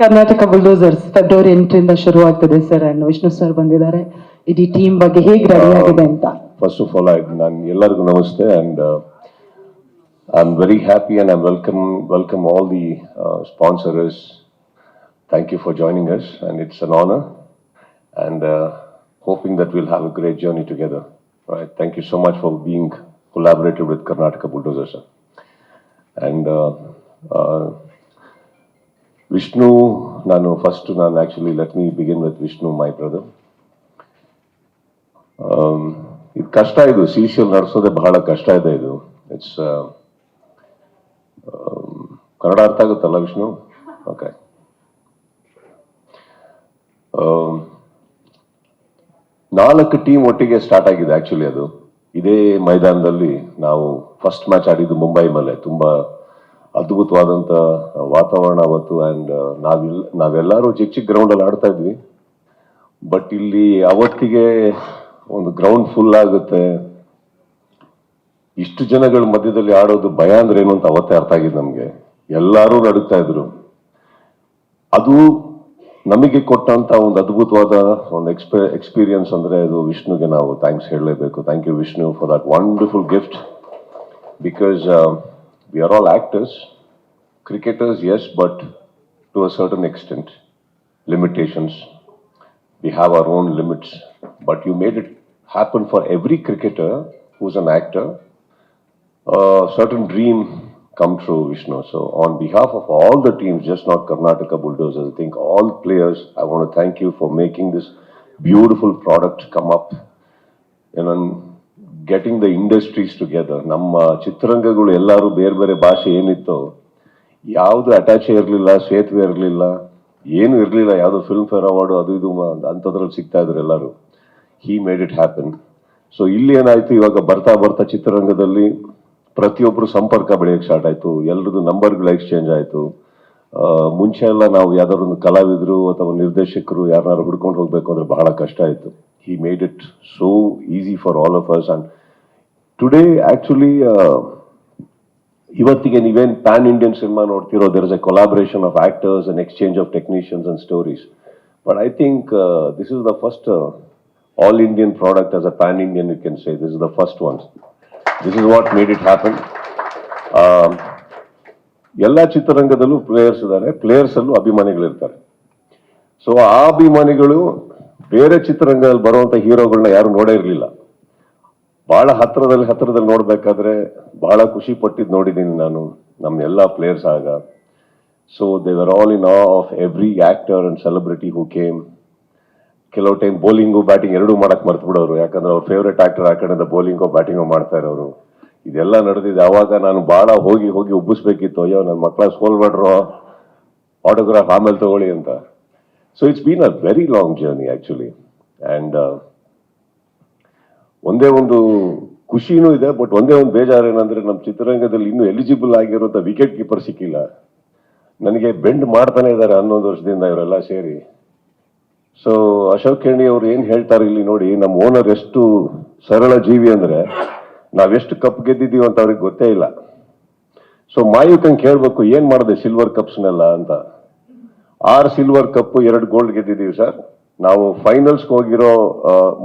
Karnataka bulldozers February 8ರಿಂದ ಶುರುವಾಗ್ತದೆ sir. And Vishnu sir ಬಂದಿದ್ದಾರೆ. ಇಡೀ ಟೀಮ್ ಬಗ್ಗೆ ಹೇಗೆ ರೆಡಿ ಆಗಿದೆ ಅಂತ. ಫಸ್ಟ್ ಆಫ್ ಆಲ್ ನಾನು ಎಲ್ಲರಿಗೂ ನಮಸ್ತೆ and I'm very happy and I'm welcome all the sponsors. Thank you for joining us and it's an honor and hoping that we'll have a great journey together. Right? Thank you so much for being collaborative with Karnataka Bulldozers. And Vishnu, actually let me begin with Vishnu, my brother. ಇದು ಕಷ್ಟ ಇದು CCL ನಡೆಸೋದೇ ಬಹಳ ಕಷ್ಟ ಇದೆ ಇದು. It's Kannada ಅರ್ಥ ಆಗುತ್ತಲ್ಲ Vishnu? Okay. 4 team ಒಟ್ಟಿಗೆ ಸ್ಟಾರ್ಟ್ ಆಗಿದೆ ಆಕ್ಚುಲಿ. ಅದು ಇದೇ ಮೈದಾನದಲ್ಲಿ ನಾವು ಫಸ್ಟ್ ಮ್ಯಾಚ್ ಆಡಿದ್ದು ಮುಂಬೈ ಮೇಲೆ. ತುಂಬಾ ಅದ್ಭುತವಾದಂಥ ವಾತಾವರಣ ಅವತ್ತು. ಆ್ಯಂಡ್ ನಾವೆಲ್ಲರೂ ಚಿಕ್ಕ ಚಿಕ್ಕ ಗ್ರೌಂಡಲ್ಲಿ ಆಡ್ತಾ ಇದ್ವಿ. ಬಟ್ ಇಲ್ಲಿ ಅವತ್ತಿಗೆ ಒಂದು ಗ್ರೌಂಡ್ ಫುಲ್ ಆಗುತ್ತೆ, ಇಷ್ಟು ಜನಗಳ ಮಧ್ಯದಲ್ಲಿ ಆಡೋದು ಭಯ ಅಂದ್ರೆ ಏನು ಅಂತ ಅವತ್ತೇ ಅರ್ಥ ಆಗಿದೆ ನಮಗೆ. ಎಲ್ಲರೂ ನಡುತ್ತಾ ಇದ್ರು. ಅದು ನಮಗೆ ಕೊಟ್ಟಂತ ಒಂದು ಅದ್ಭುತವಾದ ಒಂದು ಎಕ್ಸ್ಪೀರಿಯನ್ಸ್ ಅಂದ್ರೆ ಅದು ವಿಷ್ಣುಗೆ ನಾವು ಥ್ಯಾಂಕ್ಸ್ ಹೇಳಲೇಬೇಕು. Thank you Vishnu for that wonderful gift. Because we are all actors, cricketers as, but to a certain extent, limitations. We have our own limits, but you made it happen for every cricketer who's an actor. Certain dream come true, Vishnu. So on behalf of all the teams, just not Karnataka Bulldozers, I think all players, I want to thank you for making this beautiful product come up, and getting the industries together. ನಮ್ಮ ಚಿತ್ರರಂಗಗಳು ಎಲ್ಲರೂ ಬೇರೆ ಬೇರೆ ಭಾಷೆ ಏನಿತ್ತು, ಯಾವುದು ಅಟ್ಯಾಚೇ ಇರಲಿಲ್ಲ, ಸೇತುವೆ ಇರಲಿಲ್ಲ, ಏನು ಇರಲಿಲ್ಲ. ಯಾವುದೋ ಫಿಲ್ಮ್ ಫೇರ್ ಅವಾರ್ಡು ಅದು ಇದು ಅಂಥದ್ರಲ್ಲಿ ಸಿಗ್ತಾ ಇದ್ರು ಎಲ್ಲರೂ. ಹಿ ಮೇಡ್ ಇಟ್ ಹ್ಯಾಪನ್. ಸೊ ಇಲ್ಲಿ ಏನಾಯ್ತು, ಇವಾಗ ಬರ್ತಾ ಬರ್ತಾ ಚಿತ್ರರಂಗದಲ್ಲಿ ಪ್ರತಿಯೊಬ್ಬರು ಸಂಪರ್ಕ ಬೆಳೆಯಕ್ಕೆ ಸ್ಟಾರ್ಟ್ ಆಯ್ತು. ಎಲ್ಲರದ್ದು ನಂಬರ್ಗಳು ಎಕ್ಸ್ಚೇಂಜ್ ಆಯಿತು. ಮುಂಚೆ ಎಲ್ಲ ನಾವು ಯಾವ್ದಾದ್ರು ಒಂದು ಕಲಾವಿದರು ಅಥವಾ ನಿರ್ದೇಶಕರು ಯಾರನ್ನಾರು ಹುಡ್ಕೊಂಡು ಹೋಗ್ಬೇಕು ಅಂದ್ರೆ ಬಹಳ ಕಷ್ಟ ಆಯಿತು. He made it so easy for all of us. And today actually ಇವತ್ತಿಗೆ ನೀವೇನು ಪ್ಯಾನ್ ಇಂಡಿಯನ್ ಸಿನಿಮಾ ನೋಡ್ತಿರೋ, there is a collaboration of actors and exchange of technicians and stories. But I think this is the first all Indian product as a pan Indian, you can say. This is the first one. This is what made it happen. ಎಲ್ಲ ಚಿತ್ರರಂಗದಲ್ಲೂ players ಇದ್ದಾರೆ, players ಅಲ್ಲೂ ಅಭಿಮಾನಿಗಳಿರ್ತಾರೆ. So ಆ ಅಭಿಮಾನಿಗಳು ಬೇರೆ ಚಿತ್ರರಂಗದಲ್ಲಿ ಬರುವಂತ ಹೀರೋಗಳನ್ನ ಯಾರು ನೋಡೇ ಇರಲಿಲ್ಲ. ಬಹಳ ಹತ್ರದಲ್ಲಿ ನೋಡ್ಬೇಕಾದ್ರೆ ಬಹಳ ಖುಷಿ ಪಟ್ಟಿದ್ದು ನೋಡಿದ್ದೀನಿ ನಾನು ನಮ್ಮ ಎಲ್ಲ ಪ್ಲೇಯರ್ಸ್ ಆಗ. So they were all in all of every actor and celebrity who came. ಕೆಲವು ಟೈಮ್ ಬೌಲಿಂಗು ಬ್ಯಾಟಿಂಗ್ ಎರಡೂ ಮಾಡಕ್ ಮರ್ತು ಬಿಡೋರು, ಯಾಕಂದ್ರೆ ಅವ್ರ ಫೇವ್ರೇಟ್ ಆಕ್ಟರ್ ಆ ಕಡೆಯಿಂದ ಬೌಲಿಂಗೋ ಬ್ಯಾಟಿಂಗೋ ಮಾಡ್ತಾ ಇರೋರು. ಇದೆಲ್ಲ ನಡೆದಿದೆ. ಅವಾಗ ನಾನು ಬಹಳ ಹೋಗಿ ಉಬ್ಬಿಸ್ಬೇಕಿತ್ತು, ಅಯ್ಯೋ ನನ್ನ ಮಕ್ಕಳ ಸೋಲ್ಬೇಡ್ರೋ, ಆಟೋಗ್ರಾಫ್ ಆಮೇಲೆ ತಗೊಳ್ಳಿ ಅಂತ. So it's been a very long journey actually. And ಒಂದೇ ಒಂದು ಖುಷಿನೂ ಇದೆ, ಬಟ್ ಒಂದೇ ಒಂದು ಬೇಜಾರು ಏನಂದ್ರೆ ನಮ್ಮ ಚಿತ್ರರಂಗದಲ್ಲಿ ಇನ್ನೂ ಎಲಿಜಿಬಲ್ ಆಗಿರೋ ವಿಕೆಟ್ ಕೀಪರ್ ಸಿಕ್ಕಿಲ್ಲ. ನನಗೆ ಬೆಂಡ್ ಮಾಡ್ತಾನೆ ಇದ್ದಾರೆ 11 ವರ್ಷದಿಂದ ಇವರೆಲ್ಲ ಸೇರಿ. ಸೊ ಅಶೋಕ್ ಖೇಣಿ ಅವ್ರು ಏನ್ ಹೇಳ್ತಾರೆ ಇಲ್ಲಿ ನೋಡಿ, ನಮ್ಮ ಓನರ್ ಎಷ್ಟು ಸರಳ ಜೀವಿ ಅಂದ್ರೆ ನಾವೆಷ್ಟು ಕಪ್ ಗೆದ್ದಿದ್ದೀವಿ ಅಂತ ಅವ್ರಿಗೆ ಗೊತ್ತೇ ಇಲ್ಲ. ಸೊ ಮಾಯುಕಂಗೆ ಕೇಳ್ಬೇಕು, ಏನ್ ಮಾಡಿದೆ ಸಿಲ್ವರ್ ಕಪ್ಸ್ನೆಲ್ಲ ಅಂತ. 6 ಸಿಲ್ವರ್ ಕಪ್ 2 ಗೋಲ್ಡ್ ಗೆದ್ದಿದ್ದೀವಿ ಸರ್. ನಾವು ಫೈನಲ್ಸ್ ಹೋಗಿರೋ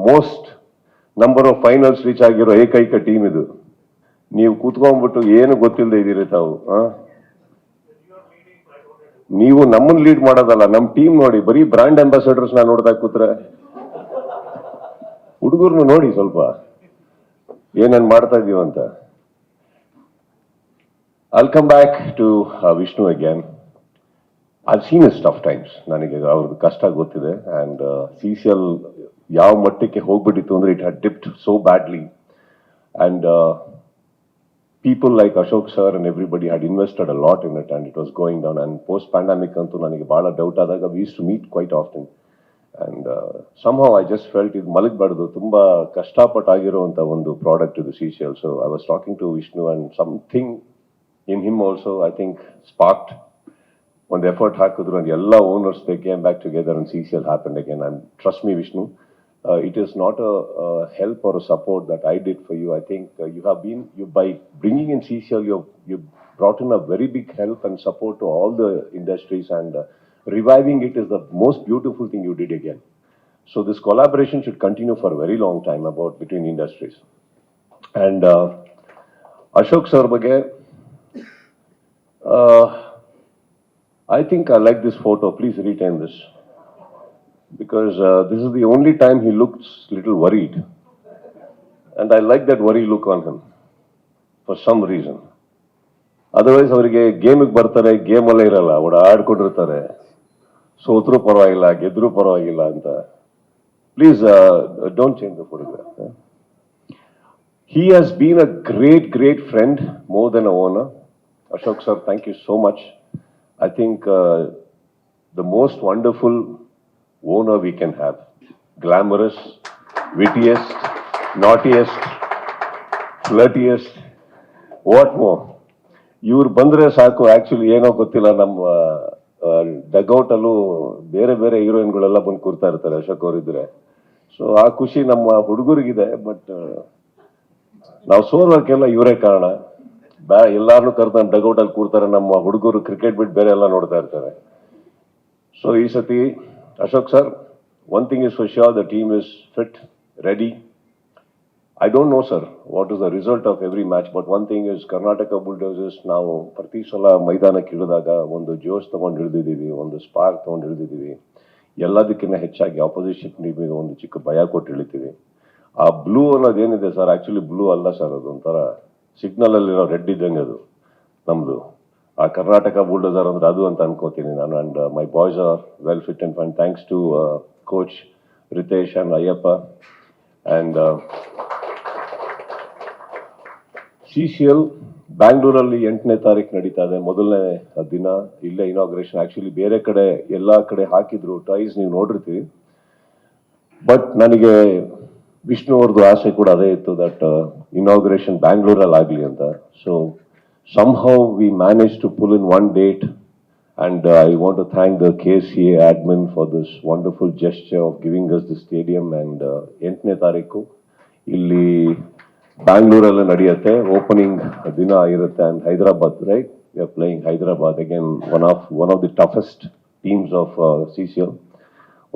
most number of finals reach ಆಗಿರೋ ಏಕೈಕ ಟೀಮ್ ಇದು. ನೀವು ಕೂತ್ಕೊಂಡ್ಬಿಟ್ಟು ಏನು ಗೊತ್ತಿಲ್ಲದೆ ಇದ್ದೀರಿ ತಾವು. ನೀವು ನಮ್ಮನ್ನ ಲೀಡ್ ಮಾಡೋದಲ್ಲ, ನಮ್ಮ ಟೀಮ್ ನೋಡಿ, ಬರೀ ಬ್ರಾಂಡ್ ಅಂಬಾಸಿಡರ್ಸ್ ನಾ ನೋಡ್ತಾ ಕೂತ್ರೆ. ಹುಡುಗರ್ನು ನೋಡಿ ಸ್ವಲ್ಪ ಏನೇನ್ ಮಾಡ್ತಾ ಇದೀವಂತ. I'll come back to Vishnu again. I've seen his tough times. ನನಗೆ ಅವ್ರದ್ದು ಕಷ್ಟ ಗೊತ್ತಿದೆ. ಅಂಡ್ CCL ಯಾವ ಮಟ್ಟಕ್ಕೆ ಹೋಗ್ಬಿಟ್ಟಿತ್ತು ಅಂದ್ರೆ, it had dipped so badly. And people like Ashok sir and everybody had invested a lot in it, and it was going down. And post pandemic antu nanige bala doubt adaga we used to meet quite often, and somehow I just felt it malagibadu tumba kashtapat agiruvanta ondu product idu CCL. So I was talking to Vishnu, and something in him also I think sparked one effort hakudru, and ella owners they came back together and CCL happened again. And trust me Vishnu, it is not a help or a support that I did for you. I think you by bringing in CCL, you brought in a very big help and support to all the industries, and reviving it is the most beautiful thing you did again. So this collaboration should continue for a very long time about between industries. And Ashok sir ಬಗ್ಗೆ I think I like this photo. Please retain this because this is the only time he looks little worried, and I like that worry look on him for some reason. Otherwise ಅವರಿಗೆ ಗೇಮಿಗೆ ಬರ್ತಾರೆ, ಗೇಮಲ್ಲೇ ಇರಲ್ಲ, ಆಡ್ಕೊಂಡಿರ್ತಾರೆ, ಸೋತ್ರೂ ಪರವಾಗಿಲ್ಲ, ಗೆದ್ರೂ ಪರವಾಗಿಲ್ಲ ಅಂತ. Please don't change the photograph. He has been a great friend, more than a owner. Ashok sir, thank you so much. I think the most wonderful owner we can have. Glamorous, wittiest, naughtiest, flirtiest. What more? ಇವ್ರು ಬಂದ್ರೆ ಸಾಕು. Actually ಏನೋ ಗೊತ್ತಿಲ್ಲ, ನಮ್ಮ dugout ಅಲ್ಲೂ ಬೇರೆ ಬೇರೆ ಹೀರೋಯಿನ್ಗಳೆಲ್ಲ ಬಂದು ಕೂರ್ತಾ ಇರ್ತಾರೆ ಅಶೋಕ್ ಅವರಿದ್ರೆ. ಸೊ ಆ ಖುಷಿ ನಮ್ಮ ಹುಡುಗರಿಗಿದೆ. ಬಟ್ ನಾವು ಸೋಲೋಕ್ಕೆಲ್ಲ ಇವರೇ ಕಾರಣ. ಎಲ್ಲಾರನ್ನೂ ಕರೆದು ನಮ್ಮ ಡಗೌಟ್ ಅಲ್ಲಿ ಕೂರ್ತಾರೆ. ನಮ್ಮ ಹುಡುಗರು ಕ್ರಿಕೆಟ್ ಬಿಟ್ಟು ಬೇರೆ ಎಲ್ಲ ನೋಡ್ತಾ ಇರ್ತಾರೆ. ಸೊ ಈ ಸತಿ Ashok sir, one thing is for sure, the team is fit, ready. I don't know, sir, what is the result of every match, but one thing is Karnataka Bulldozers ನಾವು ಪ್ರತಿ ಸಲ ಮೈದಾನಕ್ಕೆ ಇಳಿದಾಗ ಒಂದು ಜೋಶ್ ತಗೊಂಡು ಇಳಿದಿದ್ದೀವಿ, ಒಂದು ಸ್ಪಾರ್ಕ್ ತಗೊಂಡು ಇಳಿದಿದ್ದೀವಿ. ಎಲ್ಲದಕ್ಕಿಂತ ಹೆಚ್ಚಾಗಿ ಆಪೋಸಿಷನ್ ಟೀಮಿಗೆ ಒಂದು ಚಿಕ್ಕ ಭಯ ಕೊಟ್ಟು ಇಳಿತೀವಿ. ಆ ಬ್ಲೂ ಅನ್ನೋದೇನಿದೆ ಸರ್, ಆಕ್ಚುಲಿ ಬ್ಲೂ ಅಲ್ಲ ಸರ್, ಅದು ಒಂಥರ ಸಿಗ್ನಲ್ ಅಲ್ಲಿರೋ ರೆಡ್ ಇದ್ದಂಗೆ ಅದು ನಮ್ದು. ಆ ಕರ್ನಾಟಕ ಬುಲ್ಡೋಸರ್ ಅಂದ್ರೆ ಅದು ಅಂತ ಅನ್ಕೋತೀನಿ ನಾನು. And my boys are well fit and fine, thanks to coach Ritesh and Ayyappa. And CCL ಬ್ಯಾಂಗ್ಳೂರಲ್ಲಿ 8ನೇ ತಾರೀಕು ನಡೀತಾ ಇದೆ, ಮೊದಲನೇ ದಿನ. ಇಲ್ಲೇ ಇನಾಗ್ರೇಷನ್. ಆಕ್ಚುಲಿ ಬೇರೆ ಕಡೆ ಎಲ್ಲಾ ಕಡೆ ಹಾಕಿದ್ರು ಟೈಸ್, ನೀವು ನೋಡಿರ್ತೀವಿ. ಬಟ್ ನನಗೆ ವಿಷ್ಣು ಅವ್ರದ್ದು ಆಸೆ ಕೂಡ ಅದೇ ಇತ್ತು, ದಟ್ ಇನಾಗ್ರೇಷನ್ ಬ್ಯಾಂಗ್ಳೂರಲ್ಲಿ ಆಗಲಿ ಅಂತ. So somehow we managed to pull in one date, and I want to thank the KCA admin for this wonderful gesture of giving us the stadium. And 8ನೇ ತಾರೀಕು ಇಲ್ಲಿ ಬ್ಯಾಂಗ್ಳೂರಲ್ಲೇ ನಡೆಯುತ್ತೆ, ಓಪನಿಂಗ್ ದಿನ ಇರುತ್ತೆ. And Hyderabad, right, we are playing Hyderabad again, one of the toughest teams of CCL.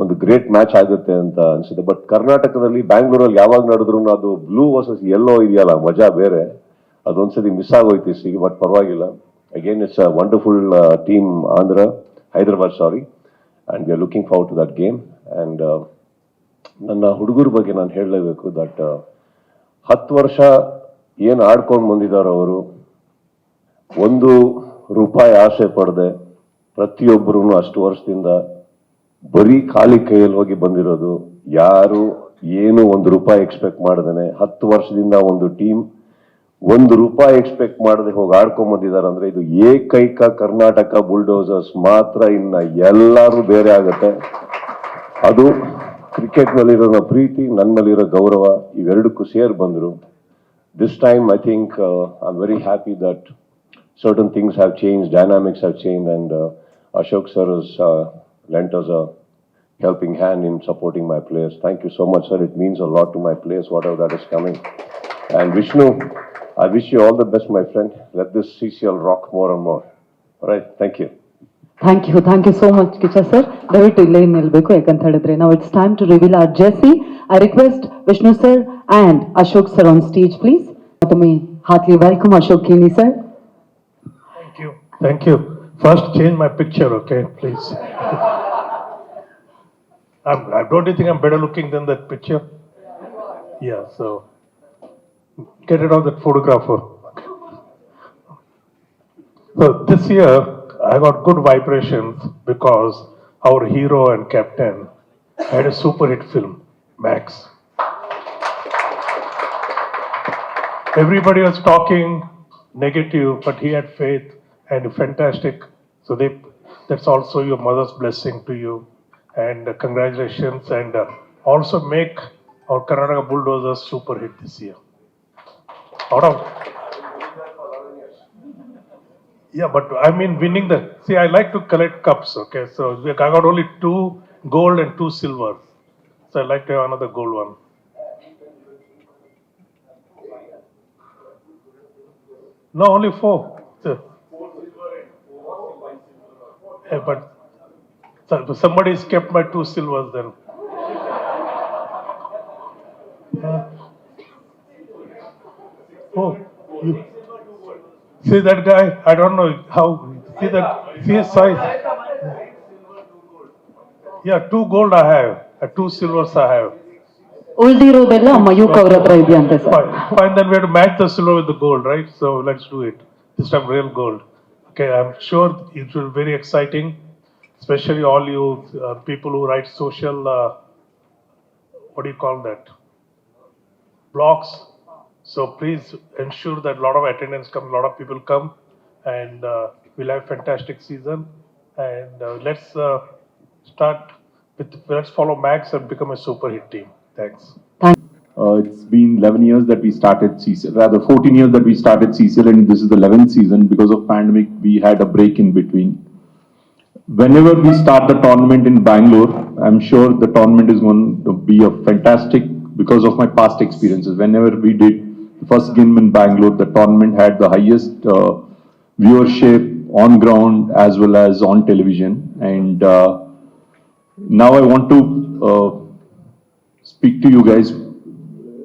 ಒಂದು great match ಆಗುತ್ತೆ ಅಂತ ಅನ್ಸುತ್ತೆ. But ಕರ್ನಾಟಕದಲ್ಲಿ ಬ್ಯಾಂಗ್ಳೂರಲ್ಲಿ ಯಾವಾಗ ನಡೆದ್ರು ಅದು ಬ್ಲೂ ವರ್ಸಸ್ ಯೆಲ್ಲೋ ಇದೆಯಲ್ಲ, ಮಜಾ ಬೇರೆ. ಅದೊಂದ್ಸತಿ ಮಿಸ್ ಆಗೋಯ್ತು ಈಗ, ಬಟ್ ಪರವಾಗಿಲ್ಲ. Again it's a wonderful team, Hyderabad sorry, and we are looking forward to that game. And ನನ್ನ ಹುಡುಗರ ಬಗ್ಗೆ ನಾನು ಹೇಳಲೇಬೇಕು, ದಟ್ 10 ವರ್ಷ ಏನು ಆಡ್ಕೊಂಡು ಬಂದಿದ್ದಾರೆ ಅವರು, ₹1 ಆಸೆ ಪಡದೆ ಪ್ರತಿಯೊಬ್ಬರೂ ಅಷ್ಟು ವರ್ಷದಿಂದ ಬರೀ ಖಾಲಿ ಕೈಯಲ್ಲಿ ಹೋಗಿ ಬಂದಿರೋದು. ಯಾರು ಏನು ₹1 ಎಕ್ಸ್ಪೆಕ್ಟ್ ಮಾಡ್ದೇನೆ 10 ವರ್ಷದಿಂದ ಒಂದು ಟೀಮ್ ₹1 ಎಕ್ಸ್ಪೆಕ್ಟ್ ಮಾಡದೆ ಹೋಗಿ ಆಡ್ಕೊಂಡ್ ಬಂದಿದ್ದಾರೆ ಅಂದ್ರೆ ಇದು ಏಕೈಕ ಕರ್ನಾಟಕ ಬುಲ್ಡೋಸರ್ಸ್ ಮಾತ್ರ. ಇನ್ನ ಎಲ್ಲರೂ ಬೇರೆ ಆಗತ್ತೆ. ಅದು ಕ್ರಿಕೆಟ್ ನಲ್ಲಿರೋ ಪ್ರೀತಿ, ನನ್ನ ಮೇಲಿರೋ ಗೌರವ, ಇವೆರಡಕ್ಕೂ ಸೇರ್ ಬಂದ್ರು. This time I think I am very happy that certain things have changed, dynamics have changed, and Ashok sir has lent us a helping hand in supporting my players. Thank you so much, sir. It means a lot to my players, whatever that is coming. And Vishnu, I wish you all the best, my friend. Let this CCL rock more and more. All right, thank you. Thank you so much Kichcha sir. ದಯವಿಟ್ಟು ಇಲ್ಲೇ ನಿಲ್ಬೇಕು, ಯಾಕಂತ ಹೇಳಿದ್ರೆ ನಾವು it's time to reveal our jersey. I request Vishnu sir and Ashok sir on stage please. ಮತ್ತೊಮ್ಮೆ heartly welcome Ashok Keeni sir. Thank you. First, change my picture, okay, please. Don't you think I'm better looking than that picture? Yeah, so get rid of that photographer. Okay. So this year, I got good vibrations because our hero and captain had a super hit film, Max. Everybody was talking negative, but he had faith and fantastic. So that's also your mother's blessing to you, and congratulations, and also make our Karnataka Bulldozers super hit this year. Out of yeah, but I mean winning the. See, I like to collect cups. Okay, so I got only 2 gold and 2 silver, so I like to have another gold one. No, only 4. So, yeah, but So somebody's kept my 2 silvers then. Oh, you see that guy? I don't know how. See that? See his size? Yeah, 2 gold I have. 2 silvers I have. ಉಳ್ದಿರೋದೆಲ್ಲ ಮಯೂಕ್ ಅವ್ರ ಹತ್ರ ಇದೆಯಂತೆ sir. Fine. Fine, then we have to match the silver with the gold, right? So let's do it. This time real gold. Okay, I'm sure it will be very exciting, especially all you people who write social, what do you call that? Blogs. So please ensure that a lot of attendance come, a lot of people come, and we'll have fantastic season. And start with, let's follow Max and become a super hit team. Thanks. It's been 11 years that we started CCL, rather 14 years that we started CCL, and this is the 11th season. Because of pandemic, we had a break in between. Whenever we start the tournament in Bangalore, I'm sure the tournament is going to be a fantastic because of my past experiences. Whenever we did the first game in Bangalore, the tournament had the highest viewership on ground as well as on television. And now I want to speak to you guys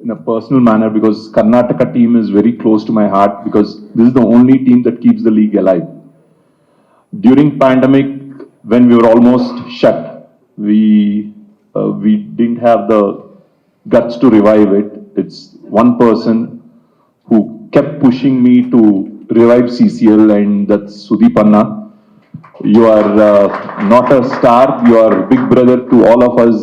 in a personal manner because Karnataka team is very close to my heart because this is the only team that keeps the league alive. During pandemic, when we were almost shut, we didn't have the guts to revive it. It's one person who kept pushing me to revive CCL, and that's Sudeep Anna. You are not a star, you are big brother to all of us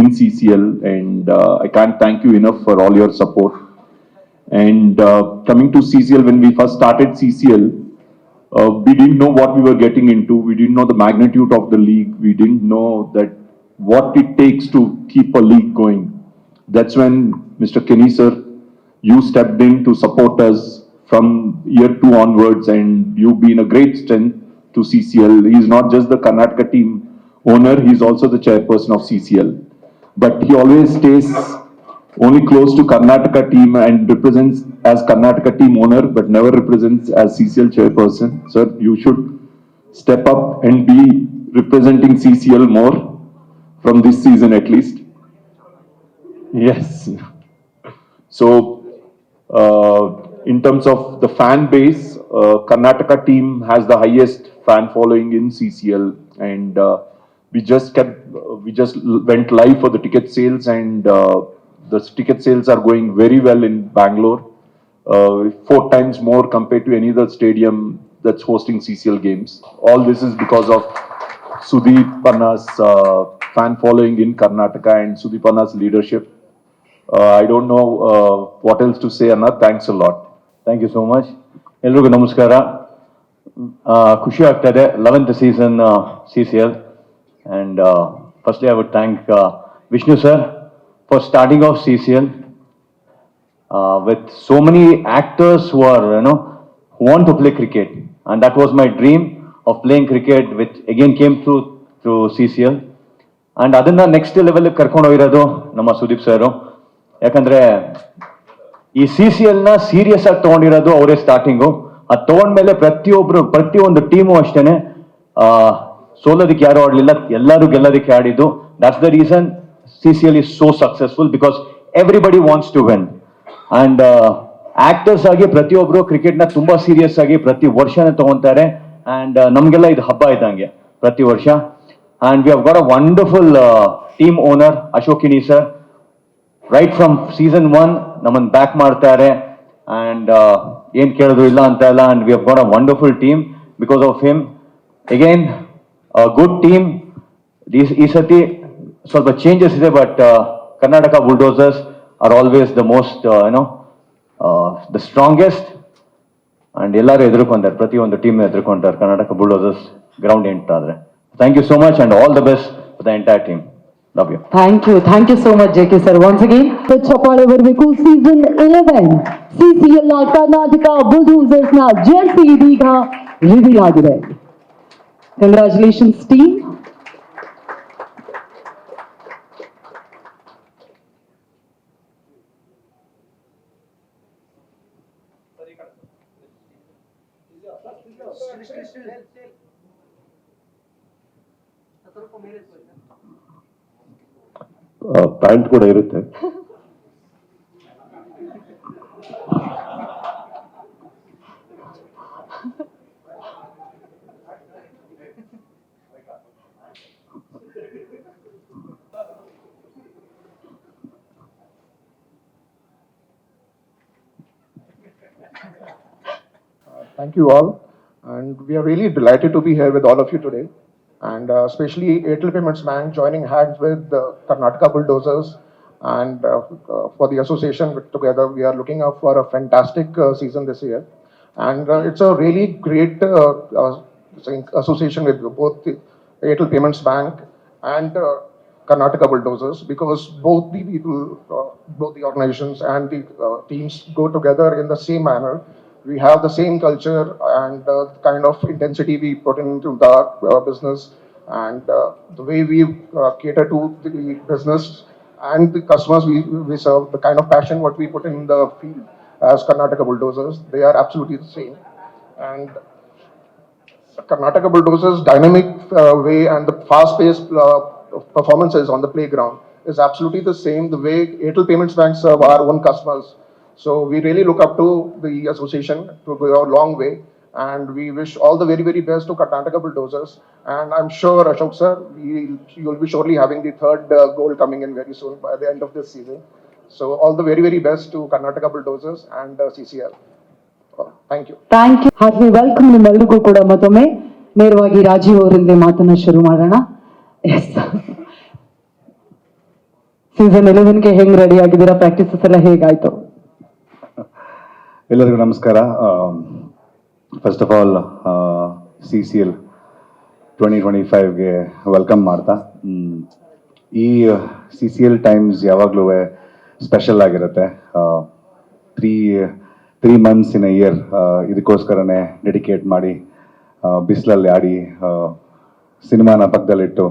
in CCL, and I can't thank you enough for all your support. And coming to CCL, when we first started CCL, we didn't know what we were getting into. We didn't know the magnitude of the league. We didn't know that what it takes to keep a league going. That's when Mr. Kenny sir, you stepped in to support us from year 2 onwards, and you've been a great strength to CCL. He's not just the Karnataka team owner, he's also the chairperson of CCL. But he always stays only close to Karnataka team and represents as Karnataka team owner, but never represents as CCL chairperson. Sir, you should step up and be representing CCL more from this season at least. Yes. So, in terms of the fan base, Karnataka team has the highest fan following in CCL, and we just went live for the ticket sales, and the ticket sales are going very well in Bangalore, 4 times more compared to any other stadium that's hosting CCL games. All this is because of Sudeep Anna's fan following in Karnataka and Sudeep Anna's leadership. I don't know what else to say, Anna. Thanks a lot. Thank you so much. ಎಲ್ರಿಗೂ ನಮಸ್ಕಾರ. ಖುಷಿ ಆಗ್ತಾ ಇದೆ 11th season CCL, and firstly I would thank Vishnu sir for starting off CCL with so many actors who are who want to play cricket, and that was my dream of playing cricket, which again came through CCL. and ಅದನ್ನ next level ಕರ್ಕೊಂಡು ಹೋಗಿರೋದು ನಮ್ಮ Sudeep sir. ಯಾಕಂದ್ರೆ ಈ CCL ನ serious ಆಗಿ ತಗೊಂಡಿರೋದು ಅವರೇ ಸ್ಟಾರ್ಟಿಂಗು. ಅದು ತಗೊಂಡ್ಮೇಲೆ ಪ್ರತಿಯೊಂದು ಟೀಮು ಅಷ್ಟೇನೆ ಸೋಲೋದಕ್ಕೆ ಯಾರು ಆಡ್ಲಿಲ್ಲ, ಎಲ್ಲರೂ ಗೆಲ್ಲೋದಕ್ಕೆ ಆಡಿದ್ದು. That's the reason CCL is so successful, because everybody wants to win. And actors ಆಗಿ ಪ್ರತಿಯೊಬ್ರು ಕ್ರಿಕೆಟ್ ನ ತುಂಬಾ ಸೀರಿಯಸ್ ಆಗಿ ಪ್ರತಿ ವರ್ಷನೇ ತಗೊಂತಾರೆ, ಅಂಡ್ ನಮ್ಗೆಲ್ಲ ಇದು ಹಬ್ಬ ಇದ್ದಂಗೆ ಪ್ರತಿ ವರ್ಷ. And we have got a wonderful team owner, Ashokini sir. Right from season 1, ನಮ್ಮನ್ನು ಬ್ಯಾಕ್ ಮಾಡ್ತಾರೆ, and ಏನ್ ಕೇಳಿದ್ರು ಇಲ್ಲ ಅಂತ ಇಲ್ಲ. And we have got a wonderful team because of him. Again, a good team. ಈ ಸತಿ ಸ್ವಲ್ಪ ಚೇಂಜಸ್ ಇದೆ, but Karnataka bulldozers are always the most, the strongest. And ಎಲ್ಲರೂ ಎದುರ್ಕೊಂತಾರೆ, ಪ್ರತಿಯೊಂದು ಟೀಮ್ ಎದುರ್ಕೊಂತಾರೆ ಕರ್ನಾಟಕ ಬುಲ್ಡೋಸರ್ಸ್ ಗ್ರೌಂಡ್ ಎಂಟಾದ್ರೆ. Thank you so much, and all the best for the entire team. Love you. Thank you so much, JK sir. Once again, the ಚಪ್ಪಾಳೆ ಬರಬೇಕು. Season 11 CCL ನ Karnataka bulldozers ನ Jersey ಇದೀಗ ರಿವೀಲ್ ಆಗಿದೆ. Congratulations team. Pant ಕೂಡ ಇರುತ್ತೆ. Thank you all, and we are really delighted to be here with all of you today, and especially Airtel Payments Bank joining hands with the Karnataka Bulldozers, and for the association together, we are looking out for a fantastic season this year, and it's a really great association with both the Airtel Payments Bank and Karnataka Bulldozers, because both the people, both the organizations and the teams go together in the same manner. We have the same culture and the kind of intensity we put into the business, and the way we cater to the business and the customers we serve, the kind of passion what we put in the field as Karnataka Bulldozers, they are absolutely the same. And Karnataka Bulldozers' dynamic way and the fast-paced performances on the playground is absolutely the same, the way Airtel Payments Bank serve our own customers. So we really look up to the association to go a long way, and we wish all the very, very best to Karnataka Bulldozers. And I'm sure, Ashok sir, you'll be surely having the third goal coming in very soon by the end of this season. So all the very, very best to Karnataka Bulldozers and CCL. Thank you. Thank you. Heartily welcome ನಿಮ್ಮೆಲ್ಲರಿಗೂ ಕೂಡ ಮತ್ತೊಮ್ಮೆ. ನೇರವಾಗಿ ರಾಜೀವ್ ಅವರಿಂದ ಮಾತನ್ನ ಶುರು ಮಾಡೋಣ. S, season 11ಗೆ ಹೆಂಗ್ ready ಆಗಿದ್ದೀರಾ? ಪ್ರಾಕ್ಟೀಸಸ್ ಎಲ್ಲ ಹೇಗಾಯ್ತು? ಎಲ್ಲರಿಗೂ ನಮಸ್ಕಾರ. ಫಸ್ಟ್ ಆಫ್ ಆಲ್ CCL 2025ಗೆ ವೆಲ್ಕಮ್ ಮಾಡ್ತಾ, ಈ CCL ಟೈಮ್ಸ್ ಯಾವಾಗಲೂ ಸ್ಪೆಷಲ್ ಆಗಿರುತ್ತೆ. 3 months in a year ಇದಕ್ಕೋಸ್ಕರನೇ ಡೆಡಿಕೇಟ್ ಮಾಡಿ ಬಿಸಿಲಲ್ಲಿ ಆಡಿ ಸಿನಿಮಾನ ಪಕ್ಕದಲ್ಲಿಟ್ಟು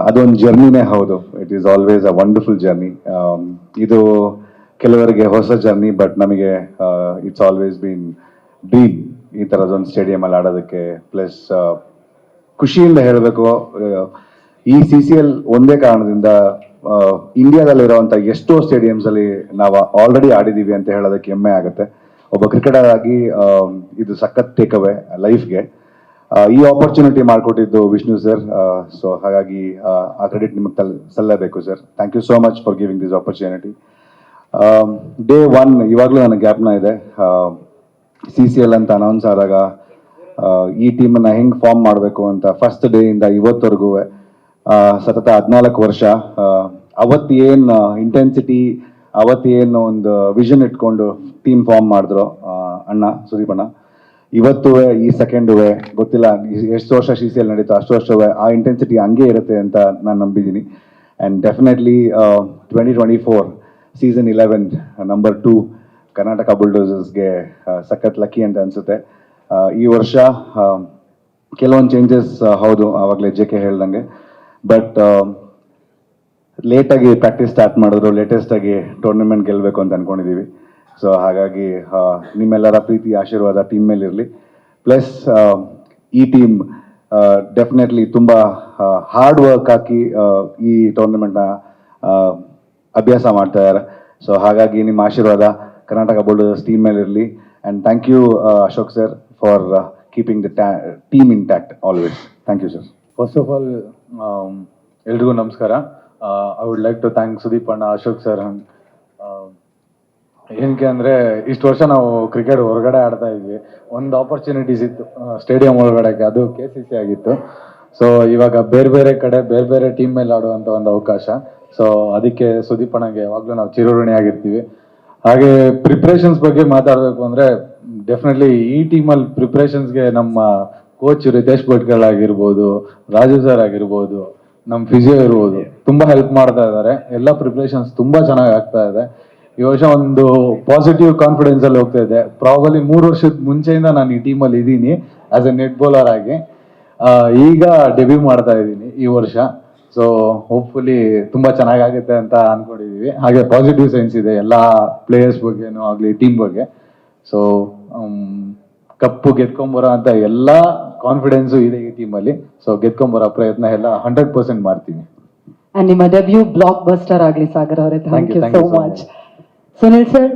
ಅದೊಂದು ಜರ್ನಿನೇ ಹೌದು. It is always a wonderful journey. ಇದು ಕೆಲವರಿಗೆ ಹೊಸ ಜರ್ನಿ, ಬಟ್ ನಮಗೆ ಇಟ್ಸ್ ಆಲ್ವೇಸ್ ಬೀನ್ ಡ್ರೀಮ್ ಈ ಥರದೊಂದು ಸ್ಟೇಡಿಯಮಲ್ಲಿ ಆಡೋದಕ್ಕೆ. ಪ್ಲಸ್ ಖುಷಿಯಿಂದ ಹೇಳಬೇಕು, ಈ CCL ಒಂದೇ ಕಾರಣದಿಂದ ಇಂಡಿಯಾದಲ್ಲಿರುವಂಥ ಎಷ್ಟೋ ಸ್ಟೇಡಿಯಮ್ಸಲ್ಲಿ ನಾವು ಆಲ್ರೆಡಿ ಆಡಿದ್ದೀವಿ ಅಂತ ಹೇಳೋದಕ್ಕೆ ಹೆಮ್ಮೆ ಆಗುತ್ತೆ. ಒಬ್ಬ ಕ್ರಿಕೆಟರ್ ಆಗಿ ಇದು ಸಖತ್ ಟೇಕ್ ಅವೇ ಲೈಫ್ಗೆ. ಈ ಆಪರ್ಚುನಿಟಿ ಮಾಡಿಕೊಟ್ಟಿದ್ದು ವಿಷ್ಣು ಸರ್. ಸೊ ಹಾಗಾಗಿ ಆ ಕ್ರೆಡಿಟ್ ನಿಮಗೆ ಸಲ್ಲಬೇಕು sir. Thank you so much for giving this opportunity. Day 1 ಇವಾಗಲೂ ನನ್ನ ಗ್ಯಾಪ್ನ ಇದೆ. CCL ಅಂತ ಅನೌನ್ಸ್ ಆದಾಗ ಈ ಟೀಮನ್ನು ಹೆಂಗೆ ಫಾರ್ಮ್ ಮಾಡಬೇಕು ಅಂತ ಫಸ್ಟ್ ಡೇ ಇಂದ ಇವತ್ತವರೆಗೂ ಸತತ 14 ವರ್ಷ ಅವತ್ತೇನು ಇಂಟೆನ್ಸಿಟಿ, ಅವತ್ತೇನು ಒಂದು ವಿಷನ್ ಇಟ್ಕೊಂಡು ಟೀಮ್ ಫಾರ್ಮ್ ಮಾಡಿದ್ರು ಅಣ್ಣ ಸುದೀಪ್ ಅಣ್ಣ, ಇವತ್ತು ಈ ಸೆಕೆಂಡು ಗೊತ್ತಿಲ್ಲ ಎಷ್ಟು ವರ್ಷ CCL ನಡೀತೋ ಅಷ್ಟು ವರ್ಷವೇ ಆ ಇಂಟೆನ್ಸಿಟಿ ಹಂಗೆ ಇರುತ್ತೆ ಅಂತ ನಾನು ನಂಬಿದ್ದೀನಿ. And definitely 2024 season 11 number 2 Karnataka ಬುಲ್ಡೋಸರ್ಸ್ಗೆ ಸಖತ್ ಲಕ್ಕಿ ಅಂತ ಅನಿಸುತ್ತೆ. ಈ ವರ್ಷ ಕೆಲವೊಂದು ಚೇಂಜಸ್ ಹೌದು, ಆವಾಗಲೇ JK ಹೇಳ್ದಂಗೆ, ಬಟ್ ಲೇಟಾಗಿ ಪ್ರಾಕ್ಟೀಸ್ ಸ್ಟಾರ್ಟ್ ಮಾಡಿದ್ರು, ಲೇಟೆಸ್ಟಾಗಿ ಟೂರ್ನಮೆಂಟ್ ಗೆಲ್ಲಬೇಕು ಅಂತ ಅಂದ್ಕೊಂಡಿದ್ದೀವಿ. ಸೊ ಹಾಗಾಗಿ ನಿಮ್ಮೆಲ್ಲರ ಪ್ರೀತಿ ಆಶೀರ್ವಾದ ಟೀಮ್ ಮೇಲೆ ಇರಲಿ. ಪ್ಲಸ್ ಈ ಟೀಮ್ ಡೆಫಿನೆಟ್ಲಿ ತುಂಬ ಹಾರ್ಡ್ ವರ್ಕ್ ಹಾಕಿ ಈ ಟೂರ್ನಮೆಂಟ್ನ ಅಭ್ಯಾಸ ಮಾಡ್ತಾ ಇದ್ದಾರೆ. ಸೊ ಹಾಗಾಗಿ ನಿಮ್ಮ ಆಶೀರ್ವಾದ ಕರ್ನಾಟಕ ಬುಲ್ಡೋಸರ್ಸ್ ಟೀಮ್ ಮೇಲೆ ಇರಲಿ. And thank you Ashok sir for keeping the team intact always. Thank you sir. First of all ಎಲ್ರಿಗೂ ನಮಸ್ಕಾರ. I would like to thank Sudeep ಅಣ್ಣ, ಅಶೋಕ್ ಸರ್. ಏನಕ್ಕೆ ಅಂದರೆ ಇಷ್ಟು ವರ್ಷ ನಾವು ಕ್ರಿಕೆಟ್ ಹೊರಗಡೆ ಆಡ್ತಾ ಇದ್ವಿ, ಒಂದು ಆಪರ್ಚುನಿಟೀಸ್ ಇತ್ತು ಸ್ಟೇಡಿಯಂ ಒಳಗಡೆಗೆ, ಅದು KCC ಆಗಿತ್ತು. ಸೊ ಇವಾಗ ಬೇರೆ ಬೇರೆ ಕಡೆ ಬೇರೆ ಬೇರೆ ಟೀಮ್ ಮೇಲೆ ಆಡುವಂಥ ಒಂದು ಅವಕಾಶ. ಸೊ ಅದಕ್ಕೆ ಸುದೀಪ್ ಅಣ್ಣಗೆ ಯಾವಾಗಲೂ ನಾವು ಚಿರಋಣಿ ಆಗಿರ್ತೀವಿ. ಹಾಗೆ ಪ್ರಿಪ್ರೇಷನ್ಸ್ ಬಗ್ಗೆ ಮಾತಾಡಬೇಕು ಅಂದರೆ ಡೆಫಿನೆಟ್ಲಿ ಈ ಟೀಮಲ್ಲಿ ಪ್ರಿಪ್ರೇಷನ್ಸ್ಗೆ ನಮ್ಮ ಕೋಚ್ ರಿತೇಶ್ ಭಟ್ಕಳ್ ಆಗಿರ್ಬೋದು, ರಾಜು ಸರ್ ಆಗಿರ್ಬೋದು, ನಮ್ಮ ಫಿಸಿಯೋ ಇರ್ಬೋದು, ತುಂಬ ಹೆಲ್ಪ್ ಮಾಡ್ತಾ ಇದ್ದಾರೆ. ಎಲ್ಲ ಪ್ರಿಪ್ರೇಷನ್ಸ್ ತುಂಬ ಚೆನ್ನಾಗಿ ಆಗ್ತಾ ಇದೆ. ಈ ವರ್ಷ ಒಂದು ಪಾಸಿಟಿವ್ ಕಾನ್ಫಿಡೆನ್ಸ್ ಅಲ್ಲಿ ಹೋಗ್ತಾ ಇದೆ. ಪ್ರಾಬಲಿ 3 ವರ್ಷದ ಮುಂಚೆಯಿಂದ ನಾನು ಈ ಟೀಮಲ್ಲಿ ಇದ್ದೀನಿ ಆಸ್ ಎ ನೆಟ್ ಬೌಲರ್ ಆಗಿ. ಈಗ ಡೆಬ್ಯೂ ಮಾಡ್ತಾ ಇದ್ದೀನಿ ಈ ವರ್ಷ. ಸೊ ಹೋಪ್ಫುಲಿ ತುಂಬ ಚೆನ್ನಾಗಾಗುತ್ತೆ ಅಂತ ಅನ್ಕೊಂಡಿದೀವಿ. ಹಾಗೆ ಪಾಸಿಟಿವ್ ಸೈನ್ಸ್ ಇದೆ ಎಲ್ಲ ಪ್ಲೇಯರ್ಸ್ ಬಗ್ಗೆನೂ ಆಗಲಿ ಟೀಮ್ ಬಗ್ಗೆ. ಸೊ ಕಪ್ಪು ಗೆದ್ಕೊಂಬರೋ ಅಂತ ಎಲ್ಲ ಕಾನ್ಫಿಡೆನ್ಸು ಇದೆ ಈ ಟೀಮಲ್ಲಿ. ಸೊ ಗೆದ್ಕೊಂಬರೋ ಪ್ರಯತ್ನ ಎಲ್ಲ 100% ಮಾಡ್ತೀನಿ. ಅಂಡ್ ನಿಮ್ಮ ಡೆಬ್ಯೂ ಬ್ಲಾಕ್ ಬಸ್ಟರ್ ಆಗಲಿ ಸಾಗರ್ ಅವರೇ. Thank you thank so you so much. Sunil sir,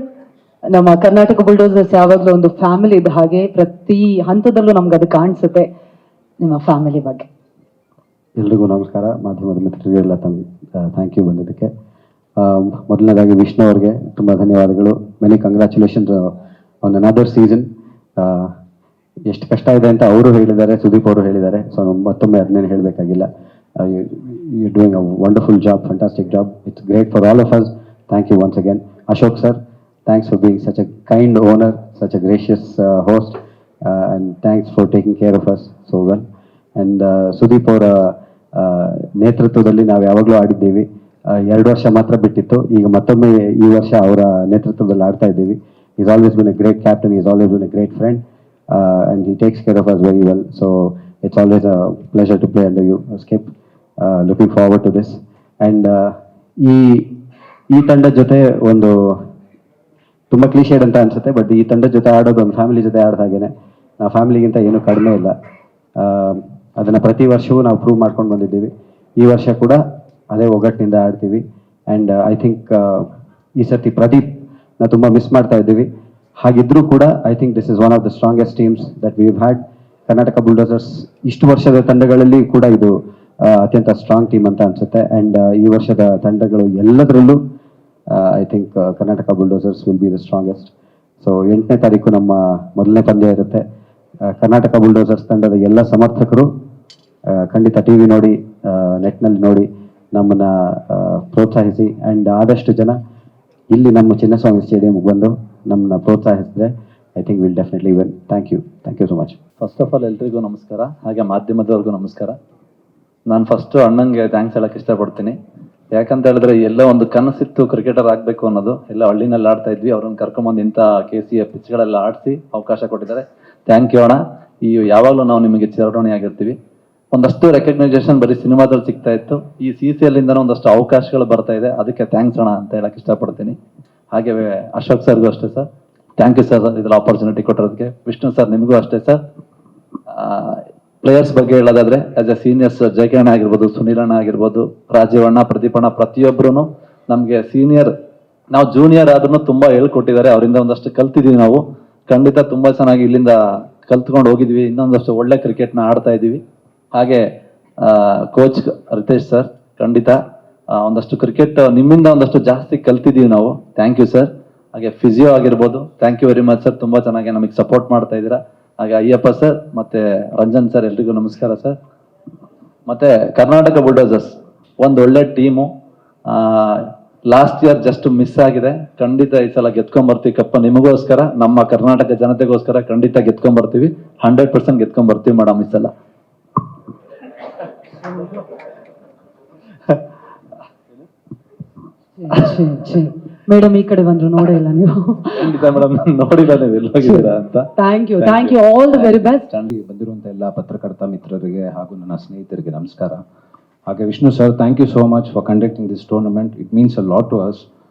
ನಮ್ಮ ಕರ್ನಾಟಕ ಬುಲ್ಡೋಸರ್ಸ್ ಯಾವಾಗಲೂ ಒಂದು ಫ್ಯಾಮಿಲಿ ಇದ್ದ ಹಾಗೆ ಪ್ರತಿ ಹಂತದಲ್ಲೂ ನಮ್ಗೆ ಅದು ಕಾಣಿಸುತ್ತೆ. ನಿಮ್ಮ ಫ್ಯಾಮಿಲಿ ಬಗ್ಗೆ. ಎಲ್ರಿಗೂ ನಮಸ್ಕಾರ. ಮಾಧ್ಯಮದ ಮಿತ್ರರಿಗೆಲ್ಲ ಥ್ಯಾಂಕ್ ಯು ಬಂದಿದ್ದಕ್ಕೆ. ಮೊದಲನೇದಾಗಿ ವಿಷ್ಣು ಅವ್ರಿಗೆ ತುಂಬ ಧನ್ಯವಾದಗಳು. Many congratulations on another season. ಎಷ್ಟು ಕಷ್ಟ ಇದೆ ಅಂತ ಅವರು ಹೇಳಿದ್ದಾರೆ, ಸುದೀಪ್ ಅವರು ಹೇಳಿದ್ದಾರೆ. ಸೊ ಮತ್ತೊಮ್ಮೆ ಅದನ್ನೇನು ಹೇಳಬೇಕಾಗಿಲ್ಲ. You doing a wonderful job, fantastic job. It's great for all of us. Thank you once again. Ashok sir, thanks for being such a kind owner, such a gracious host, and thanks for taking care of us so well. And Sudeep ಅವರ ನೇತೃತ್ವದಲ್ಲಿ ನಾವು ಯಾವಾಗಲೂ ಆಡಿದ್ದೀವಿ. 2 ವರ್ಷ ಮಾತ್ರ ಬಿಟ್ಟಿತ್ತು, ಈಗ ಮತ್ತೊಮ್ಮೆ ಈ ವರ್ಷ ಅವರ ನೇತೃತ್ವದಲ್ಲಿ ಆಡ್ತಾ ಇದ್ದೀವಿ. Is always been a great captain, is always been a great friend, and he takes care of us very well. So it's always a pleasure to play under you, Skip. Looking forward to this. And ಈ ತಂಡದ ಜೊತೆ ಒಂದು ತುಂಬ ಕ್ಲೀಶೇಡ್ ಅಂತ ಅನ್ಸುತ್ತೆ, but ಈ ತಂಡದ ಜೊತೆ ಆಡೋದು ಒಂದು ಫ್ಯಾಮಿಲಿ ಜೊತೆ ಆಡಿದ ಹಾಗೇನೆ. ನಾವು ಫ್ಯಾಮಿಲಿಗಿಂತ ಏನೂ ಕಡಿಮೆ ಇಲ್ಲ. ಅದನ್ನು ಪ್ರತಿ ವರ್ಷವೂ ನಾವು ಪ್ರೂವ್ ಮಾಡ್ಕೊಂಡು ಬಂದಿದ್ದೀವಿ. ಈ ವರ್ಷ ಕೂಡ ಅದೇ ಒಗ್ಗಟ್ಟಿನಿಂದ ಆಡ್ತೀವಿ. ಆ್ಯಂಡ್ ಐ ಥಿಂಕ್ ಈ ಸರ್ತಿ ಪ್ರದೀಪ್ನ ತುಂಬ ಮಿಸ್ ಮಾಡ್ತಾ ಇದ್ದೀವಿ. ಹಾಗಿದ್ರೂ ಕೂಡ I think this is one of the strongest teams that we had. Karnataka bulldozers ಇಷ್ಟು ವರ್ಷದ ತಂಡಗಳಲ್ಲಿ ಕೂಡ ಇದು ಅತ್ಯಂತ ಸ್ಟ್ರಾಂಗ್ ಟೀಮ್ ಅಂತ ಅನಿಸುತ್ತೆ. ಆ್ಯಂಡ್ ಈ ವರ್ಷದ ತಂಡಗಳು ಎಲ್ಲದರಲ್ಲೂ I think Karnataka Bulldozers will be the strongest. So 8ನೇ ತಾರೀಕು ನಮ್ಮ ಮೊದಲನೇ ಪಂದ್ಯ ಇರುತ್ತೆ. ಕರ್ನಾಟಕ ಬುಲ್ಡೋಸರ್ಸ್ ತಂಡದ ಎಲ್ಲ ಸಮರ್ಥಕರು ಖಂಡಿತ ಟಿ ವಿ ನೋಡಿ, ನೆಟ್ನಲ್ಲಿ ನೋಡಿ ನಮ್ಮನ್ನು ಪ್ರೋತ್ಸಾಹಿಸಿ. ಆ್ಯಂಡ್ ಆದಷ್ಟು ಜನ ಇಲ್ಲಿ ನಮ್ಮ ಚಿನ್ನಸ್ವಾಮಿ ಸ್ಟೇಡಿಯಂಗೆ ಬಂದು ನಮ್ಮನ್ನ ಪ್ರೋತ್ಸಾಹಿಸಿದ್ರೆ I think will definitely win. Thank you so much. First of all ಎಲ್ರಿಗೂ ನಮಸ್ಕಾರ, ಹಾಗೆ ಮಾಧ್ಯಮದವ್ರಿಗೂ ನಮಸ್ಕಾರ. ನಾನು ಫಸ್ಟು ಅಣ್ಣಂಗೆ ಥ್ಯಾಂಕ್ಸ್ ಹೇಳಕ್ಕೆ ಇಷ್ಟಪಡ್ತೀನಿ. ಯಾಕಂತ ಹೇಳಿದ್ರೆ ಎಲ್ಲ ಒಂದು ಕನಸಿತ್ತು ಕ್ರಿಕೆಟರ್ ಆಗಬೇಕು ಅನ್ನೋದು. ಎಲ್ಲ ಹಳ್ಳಿನಲ್ಲಿ ಆಡ್ತಾ ಇದ್ವಿ, ಅವ್ರನ್ನ ಕರ್ಕೊಂಬಂದು ಇಂಥ KCA ಪಿಚ್ಗಳೆಲ್ಲ ಆಡಿಸಿ ಅವಕಾಶ ಕೊಟ್ಟಿದ್ದಾರೆ. ಥ್ಯಾಂಕ್ ಯು ಅಣ್ಣ. ಯಾವಾಗಲೂ ನಾವು ನಿಮಗೆ ಚಿರಋಣಿಯಾಗಿರ್ತೀವಿ. ಒಂದಷ್ಟು ರೆಕಗ್ನೈಸೇಷನ್ ಬರೀ ಸಿನಿಮಾದಲ್ಲಿ ಸಿಗ್ತಾ ಇತ್ತು, ಈ CCL ಇಂದನೂ ಒಂದಷ್ಟು ಅವಕಾಶಗಳು ಬರ್ತಾ ಇದೆ. ಅದಕ್ಕೆ ಥ್ಯಾಂಕ್ಸ್ ಅಣ್ಣ ಅಂತ ಹೇಳಕ್ಕೆ ಇಷ್ಟಪಡ್ತೀನಿ. ಹಾಗೆ ಅಶೋಕ್ ಸರ್ಗೂ ಅಷ್ಟೇ ಸರ್, ಥ್ಯಾಂಕ್ ಯು ಸರ್ ಇದ್ರಲ್ಲಿ ಆಪರ್ಚುನಿಟಿ ಕೊಟ್ಟಿರೋದಕ್ಕೆ. ವಿಷ್ಣು ಸರ್ ನಿಮಗೂ ಅಷ್ಟೇ ಸರ್. ಪ್ಲೇಯರ್ಸ್ ಬಗ್ಗೆ ಹೇಳೋದಾದ್ರೆ ಆಸ್ ಎ ಸೀನಿಯರ್ಸ್ JK ಅಣ್ಣ ಆಗಿರ್ಬೋದು, ಸುನಿಲ್ ಅಣ್ಣ ಆಗಿರ್ಬೋದು, ರಾಜೀವ್ ಅಣ್ಣ, ಪ್ರದೀಪ್ ಅಣ್ಣ, ಪ್ರತಿಯೊಬ್ಬರು ನಮಗೆ ಸೀನಿಯರ್. ನಾವು ಜೂನಿಯರ್ ಆದ್ರೂ ತುಂಬಾ ಹೇಳ್ಕೊಟ್ಟಿದ್ದಾರೆ, ಅವರಿಂದ ಒಂದಷ್ಟು ಕಲ್ತಿದೀವಿ ನಾವು. ಖಂಡಿತ ತುಂಬಾ ಚೆನ್ನಾಗಿ ಇಲ್ಲಿಂದ ಕಲ್ತ್ಕೊಂಡು ಹೋಗಿದ್ವಿ. ಇನ್ನೊಂದಷ್ಟು ಒಳ್ಳೆ ಕ್ರಿಕೆಟ್ನ ಆಡ್ತಾ ಇದೀವಿ. ಹಾಗೆ ಕೋಚ್ ರಿತೇಶ್ ಸರ್, ಖಂಡಿತ ಒಂದಷ್ಟು ಕ್ರಿಕೆಟ್ ನಿಮ್ಮಿಂದ ಒಂದಷ್ಟು ಜಾಸ್ತಿ ಕಲ್ತಿದೀವಿ ನಾವು. Thank you sir. ಹಾಗೆ ಫಿಸಿಯೋ ಆಗಿರ್ಬೋದು, thank you very much sir. ತುಂಬಾ ಚೆನ್ನಾಗಿ ನಮಗೆ ಸಪೋರ್ಟ್ ಮಾಡ್ತಾ ಇದ್ದೀರಾ. ಹಾಗೆ ಅಯ್ಯಪ್ಪ ಸರ್ ಮತ್ತೆ ರಂಜನ್ ಸರ್, ಎಲ್ರಿಗೂ ನಮಸ್ಕಾರ ಸರ್. ಮತ್ತೆ ಕರ್ನಾಟಕ ಬುಲ್ಡೋಸರ್ಸ್ ಒಂದು ಒಳ್ಳೆ team. Last year just miss ಆಗಿದೆ. ಖಂಡಿತ ಈ ಸಲ ಗೆದ್ಕೊಂಡ್ಬರ್ತೀವಿ ಕಪ್ಪ. ನಿಮಗೋಸ್ಕರ, ನಮ್ಮ ಕರ್ನಾಟಕ ಜನತೆಗೋಸ್ಕರ ಖಂಡಿತ ಗೆದ್ಕೊಂಡ್ಬರ್ತೀವಿ. 100% ಗೆದ್ಕೊಂಡ್ಬರ್ತೀವಿ ಮೇಡಮ್ ಈ ಸಲ. ಮೇಡಮ್ ಈ ಕಡೆ ಬಂದ್ರು, ನೋಡೇ ಇಲ್ಲ ನೀವು. ಖಂಡಿತ ಮೇಡಮ್, ನೋಡಿಲ್ಲ ನೀವು ಎಲ್ಲೋಗಿದ್ದೀರಾ ಅಂತ. Thank you all the very best. ಬಂದಿರುವಂಥ ಎಲ್ಲ ಪತ್ರಕರ್ತ ಮಿತ್ರರಿಗೆ ಹಾಗೂ ನನ್ನ ಸ್ನೇಹಿತರಿಗೆ ನಮಸ್ಕಾರ. ಹಾಗೆ Vishnu sir, thank you so much for conducting this tournament. It means a lot to us.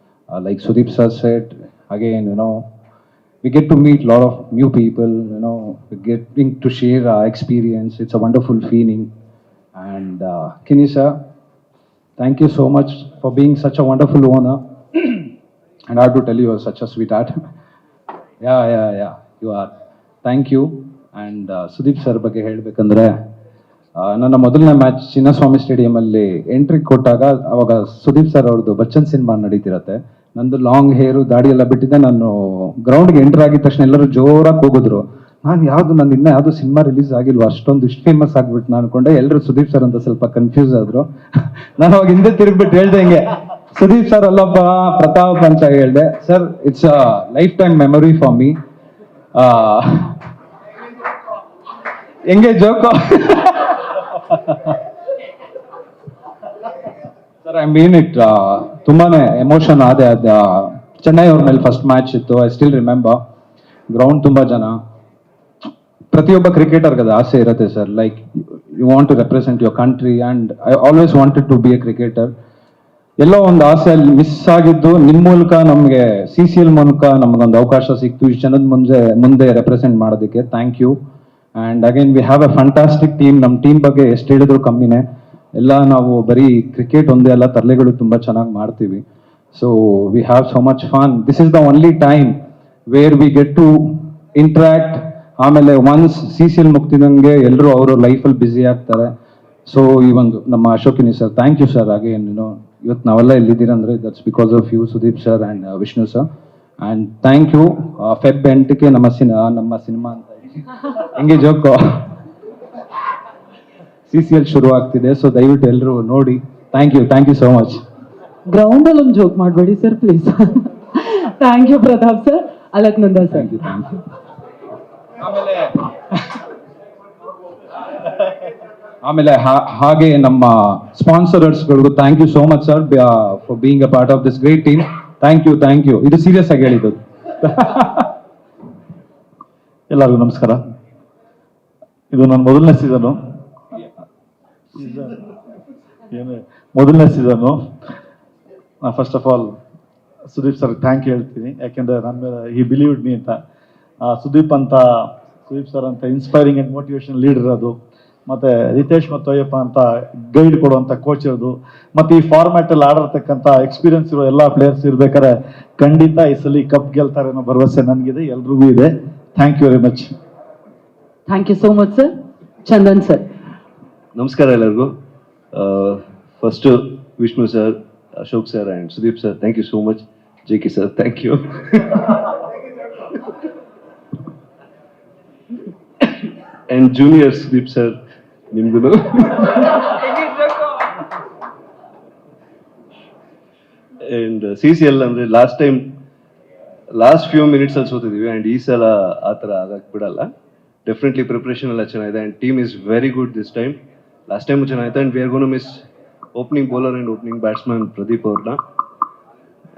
Like Sudeep sir said, again, we get to meet a lot of new people, we're getting to share our experience. It's a wonderful feeling. And Kini sir, thank you so much for being such a wonderful owner. And I have to tell you, you're such a sweetheart. Yeah, you are. Thank you. And Sudeep sir ಬಗ್ಗೆ ಹೇಳಬೇಕಂದ್ರೆ, ನನ್ನ ಮೊದಲನೇ match Chinnaswamy ಸ್ಟೇಡಿಯಮಲ್ಲಿ entry ಕೊಟ್ಟಾಗ ಅವಾಗ Sudeep sir ಅವ್ರದ್ದು Bachchan cinema ನಡೀತಿರತ್ತೆ. ನಂದು long ಹೇರು, ದಾಡಿ ಎಲ್ಲ ಬಿಟ್ಟಿದ್ದೆ. ನಾನು ಗ್ರೌಂಡ್ಗೆ ಎಂಟರ್ ಆಗಿದ ತಕ್ಷಣ ಎಲ್ಲರೂ ಜೋರಾಗಿ ಹೋಗಿದ್ರು. ನಾನು ನಂದು ಇನ್ನೂ ಯಾವುದು ಸಿನಿಮಾ ರಿಲೀಸ್ ಆಗಿಲ್ವ, ಅಷ್ಟೊಂದು ಇಷ್ಟು ಫೇಮಸ್ ಆಗ್ಬಿಟ್ಟು ನಾನು ಅನ್ಕೊಂಡೆ. ಎಲ್ಲರೂ ಸುದೀಪ್ ಸರ್ ಅಂತ ಸ್ವಲ್ಪ ಕನ್ಫ್ಯೂಸ್ ಆದ್ರು. ನಾನು ಅವಾಗ ಹಿಂದೆ ತಿರುಗ್ಬಿಟ್ಟು ಹೇಳ್ದೆ ಹಿಂಗೆ, ಸುದೀಪ್ ಸರ್ ಅಲ್ಲಪ್ಪ, ಪ್ರತಾಪ್ ಅಂತ ಹೇಳ್ದೆ. Sir, it's a lifetime memory for me. ಹೆಂಗೆ joke sir, I mean it. ತುಂಬಾನೇ ಎಮೋಷನ್ ಆದೆ. ಅದು ಚೆನ್ನೈ ಅವ್ರ ಮೇಲೆ ಫಸ್ಟ್ ಮ್ಯಾಚ್ ಇತ್ತು. I still remember. ಗ್ರೌಂಡ್ ತುಂಬಾ ಜನ. ಪ್ರತಿಯೊಬ್ಬ ಕ್ರಿಕೆಟರ್ಗೆ ಅದು ಆಸೆ ಇರುತ್ತೆ sir. Like you want to represent your country, and I always wanted to be a cricketer. ಎಲ್ಲೋ ಒಂದು ಆಸೆ ಅಲ್ಲಿ ಮಿಸ್ ಆಗಿದ್ದು. ನಿಮ್ಮ ಮೂಲಕ ನಮಗೆ CCL ಮೂಲಕ ನಮಗೊಂದು ಅವಕಾಶ ಸಿಕ್ತು ಇಷ್ಟು ಜನದ ಮುಂದೆ ರೆಪ್ರೆಸೆಂಟ್ ಮಾಡೋದಕ್ಕೆ. Thank you. And again we have a fantastic team. ನಮ್ಮ ಟೀಮ್ ಬಗ್ಗೆ ಎಷ್ಟು ಹೇಳಿದ್ರು ಕಮ್ಮಿನೇ. ಎಲ್ಲ ನಾವು ಬರೀ ಕ್ರಿಕೆಟ್ ಒಂದೇ ಅಲ್ಲ, ತರಲೆಗಳು ತುಂಬ ಚೆನ್ನಾಗಿ ಮಾಡ್ತೀವಿ. So we have so much fun. This is the only time where we get to interact. ಆಮೇಲೆ ಒನ್ಸ್ CCL ಮುಗ್ತಿದಂಗೆ ಎಲ್ಲರೂ ಅವರು ಲೈಫಲ್ಲಿ ಬ್ಯುಸಿ ಆಗ್ತಾರೆ. ಸೊ ಈ ಒಂದು ನಮ್ಮ Ashok Keeni sir, thank you sir. ಹಾಗೆ ಇವತ್ತು ನಾವೆಲ್ಲ ಇಲ್ಲಿದ್ದೀರಂದ್ರೆ that's because of you, Sudeep sir and Vishnu sir. And thank you. Feb 8ಕ್ಕೆ ನಮ್ಮ ಸಿನಿಮಾ ಅಂತ ಹೆಂಗೆ ಜೋಕು CCL ಶುರು ಆಗ್ತಿದೆ. ಸೊ ದಯವಿಟ್ಟು ಎಲ್ಲರೂ ನೋಡಿ. Thank you so much. Ground ಅಲ್ಲಿ ಒಂದು ಜೋಕ್ ಮಾಡಬೇಡಿ sir please. Thank you Pratap sir. Alaknanda sir. Thank you. ಆಮೇಲೆ ಹಾಗೆ ನಮ್ಮ ಸ್ಪಾನ್ಸರರ್ಸ್ಗಳಿಗೂ thank you so much sir for being a part of this great team. Thank you. ಇದು ಸೀರಿಯಸ್ ಆಗಿ ಹೇಳಿದ್ದು. ಎಲ್ಲರಿಗೂ ನಮಸ್ಕಾರ. ಇದು ನನ್ನ ಮೊದಲನೇ season. First of all Sudeep sir thank you ಹೇಳ್ತೀನಿ, ಯಾಕೆಂದರೆ ನನ್ನ ಮೇಲೆ ಹಿ ಬಿಲೀವ್ಡ್ ಮೀ ಅಂತ. ಸುದೀಪ್ ಸರ್ ಅಂತ ಇನ್ಸ್ಪೈರಿಂಗ್ ಆ್ಯಂಡ್ ಮೋಟಿವೇಶನ್ ಲೀಡರ್ ಅದು, ಮತ್ತು ರಿತೇಶ್ ಮತ್ತು ಅಯ್ಯಪ್ಪ ಅಂತ ಗೈಡ್ ಕೊಡುವಂಥ ಕೋಚ್ ಇರೋದು, ಮತ್ತು ಈ ಫಾರ್ಮ್ಯಾಟಲ್ಲಿ ಆಡಿರ್ತಕ್ಕಂಥ ಎಕ್ಸ್ಪೀರಿಯನ್ಸ್ ಇರೋ ಎಲ್ಲ ಪ್ಲೇಯರ್ಸ್ ಇರ್ಬೇಕಾದ್ರೆ ಖಂಡಿತ ಈ ಸಲ ಕಪ್ ಗೆಲ್ತಾರೆ ಅನ್ನೋ ಭರವಸೆ ನನಗಿದೆ, ಎಲ್ರಿಗೂ ಇದೆ. Thank you very much. Thank you so much sir. Chandan sir. ನಮಸ್ಕಾರ ಎಲ್ಲರಿಗೂ. First Vishnu sir, Ashok sir and Sudeep sir, thank you so much. JK sir, thank you. And junior Sudeep sir, ನಿಮ್ದು. ಆ್ಯಂಡ್ CCL ಅಂದರೆ ಲಾಸ್ಟ್ ಫ್ಯೂ ಮಿನಿಟ್ಸಲ್ಲಿ ಸೋತಿದ್ದೀವಿ, ಆ್ಯಂಡ್ ಈ ಸಲ ಆ ಥರ ಆಗಕ್ಕೆ ಬಿಡಲ್ಲ. ಡೆಫಿನೆಟ್ಲಿ ಪ್ರಿಪ್ರೇಷನ್ ಎಲ್ಲ ಚೆನ್ನಾಗಿದೆ, and team is very good this time. Last time ಚೆನ್ನಾಗಿತ್ತು, and we are gonna miss opening bowler and opening batsman Pradeep ಅವ್ರನ್ನ.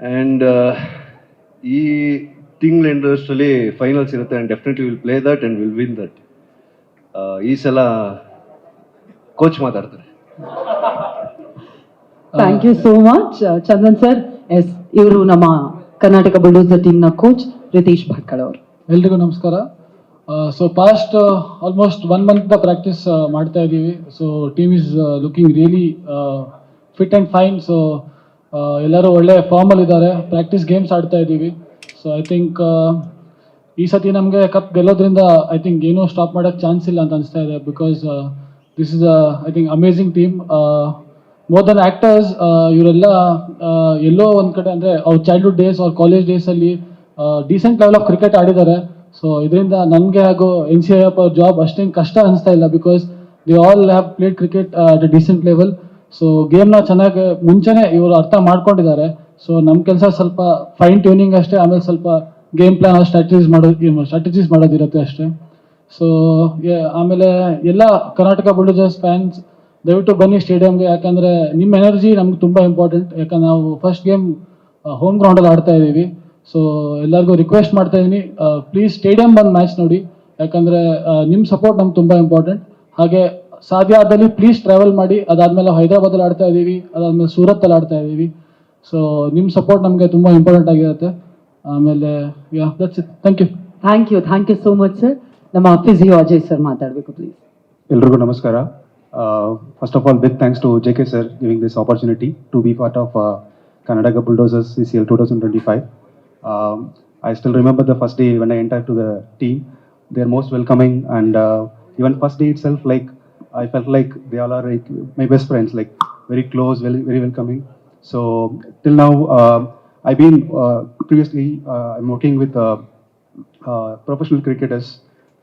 ಆ್ಯಂಡ್ ಈ ತಿಂಗ್ಳ ಎಂಡರ್ಸ್ಟಲ್ಲಿ ಫೈನಲ್ಸ್ ಇರುತ್ತೆ, and definitely will play that and will win that. ಈ ಸಲ ಕೋಚ್ ಮಾತಾಡ್ತಾರೆ. Thank you so much Chandan sir. Yes, ಇವರು ನಮ್ಮ ಕರ್ನಾಟಕ ಬುಲ್ಡೋಸರ್ ಟೀಮ್ನ ಕೋಚ್ ರಿತೇಶ್ ಭಟ್ಕಳ ಅವರು. ಎಲ್ರಿಗೂ ನಮಸ್ಕಾರ. So past almost 1 month practice ಮಾಡ್ತಾ ಇದ್ದೀವಿ. So team is looking really fit and fine. So ಎಲ್ಲರೂ ಒಳ್ಳೆ ಫಾರ್ಮಲ್ಲಿ ಇದ್ದಾರೆ. ಪ್ರಾಕ್ಟೀಸ್ ಗೇಮ್ಸ್ ಆಡ್ತಾ ಇದ್ದೀವಿ. ಸೊ ಐ ಥಿಂಕ್ ಈ ಸತಿ ನಮಗೆ ಕಪ್ ಗೆಲ್ಲೋದ್ರಿಂದ ಐ ಥಿಂಕ್ ಏನೂ ಸ್ಟಾಪ್ ಮಾಡೋಕ್ಕೆ ಚಾನ್ಸ್ ಇಲ್ಲ ಅಂತ ಅನಿಸ್ತಾ ಇದೆ. Because this is I think amazing team. More than actors, ಇವರೆಲ್ಲ ಎಲ್ಲೋ ಒಂದು ಕಡೆ ಅಂದರೆ ಅವ್ರ ಚೈಲ್ಡ್ಹುಡ್ ಡೇಸ್ ಅವ್ರ ಕಾಲೇಜ್ ಡೇಸಲ್ಲಿ ಡೀಸೆಂಟ್ ಲೆವೆಲ್ ಆಫ್ ಕ್ರಿಕೆಟ್ ಆಡಿದ್ದಾರೆ. ಸೊ ಇದರಿಂದ ನನಗೆ ಹಾಗೂ NCIF ಅವ್ರ ಜಾಬ್ ಅಷ್ಟೇನು ಕಷ್ಟ ಅನಿಸ್ತಾ ಇಲ್ಲ. Because they all have played cricket at a decent level. So ಗೇಮ್ನ ಚೆನ್ನಾಗಿ ಮುಂಚೆನೇ ಇವರು ಅರ್ಥ ಮಾಡ್ಕೊಂಡಿದ್ದಾರೆ. ಸೊ ನಮ್ಮ ಕೆಲಸ ಸ್ವಲ್ಪ ಫೈನ್ ಟ್ಯೂನಿಂಗ್ ಅಷ್ಟೇ, ಆಮೇಲೆ ಸ್ವಲ್ಪ ಗೇಮ್ ಪ್ಲಾನ್ ಸ್ಟ್ರಾಟಜೀಸ್ ಮಾಡೋದಿರುತ್ತೆ ಅಷ್ಟೇ. ಸೊ ಆಮೇಲೆ ಎಲ್ಲ ಕರ್ನಾಟಕ ಬುಲ್ಡೋಸರ್ಸ್ ಫ್ಯಾನ್ಸ್ ದಯವಿಟ್ಟು ಬನ್ನಿ ಸ್ಟೇಡಿಯಂಗೆ, ಯಾಕಂದರೆ ನಿಮ್ಮ ಎನರ್ಜಿ ನಮ್ಗೆ ತುಂಬ ಇಂಪಾರ್ಟೆಂಟ್. ಯಾಕಂದ್ರೆ ನಾವು ಫಸ್ಟ್ ಗೇಮ್ ಹೋಮ್ ಗ್ರೌಂಡಲ್ಲಿ ಆಡ್ತಾ ಇದ್ದೀವಿ. ಸೊ ಎಲ್ಲರಿಗೂ ರಿಕ್ವೆಸ್ಟ್ ಮಾಡ್ತಾ ಇದ್ದೀನಿ, ಪ್ಲೀಸ್ ಸ್ಟೇಡಿಯಂ ಬಂದು ಮ್ಯಾಚ್ ನೋಡಿ, ಯಾಕಂದರೆ ನಿಮ್ಮ ಸಪೋರ್ಟ್ ನಮ್ಗೆ ತುಂಬ ಇಂಪಾರ್ಟೆಂಟ್. ಹಾಗೆ ಸಾಧ್ಯ ಆದಲ್ಲಿ ಪ್ಲೀಸ್ ಟ್ರಾವೆಲ್ ಮಾಡಿ. ಅದಾದಮೇಲೆ ಹೈದರಾಬಾದಲ್ಲಿ ಆಡ್ತಾ ಇದ್ದೀವಿ, ಅದಾದಮೇಲೆ ಸೂರತ್ತಲ್ಲಿ ಆಡ್ತಾ ಇದ್ದೀವಿ. ಸೊ ನಿಮ್ಮ ಸಪೋರ್ಟ್ ನಮಗೆ ತುಂಬ ಇಂಪಾರ್ಟೆಂಟ್ ಆಗಿರುತ್ತೆ. ಆಮೇಲೆ that's it. Thank you so much sir. ನಮ್ಮ ಫಿಸಿಯೋ ಅಜಯ್ ಸರ್ ಮಾತಾಡಬೇಕು ಪ್ಲೀಸ್. ಎಲ್ರಿಗೂ ನಮಸ್ಕಾರ. First of all, big thanks to JK sir giving this opportunity to be part of Karnataka Bulldozers CCL 2025. I still remember the first day when I entered to the team. They are most welcoming, and even first day itself, like I felt like they all are like my best friends, like very close, very, very welcoming. So till now, I've been previously I'm working with professional cricketers.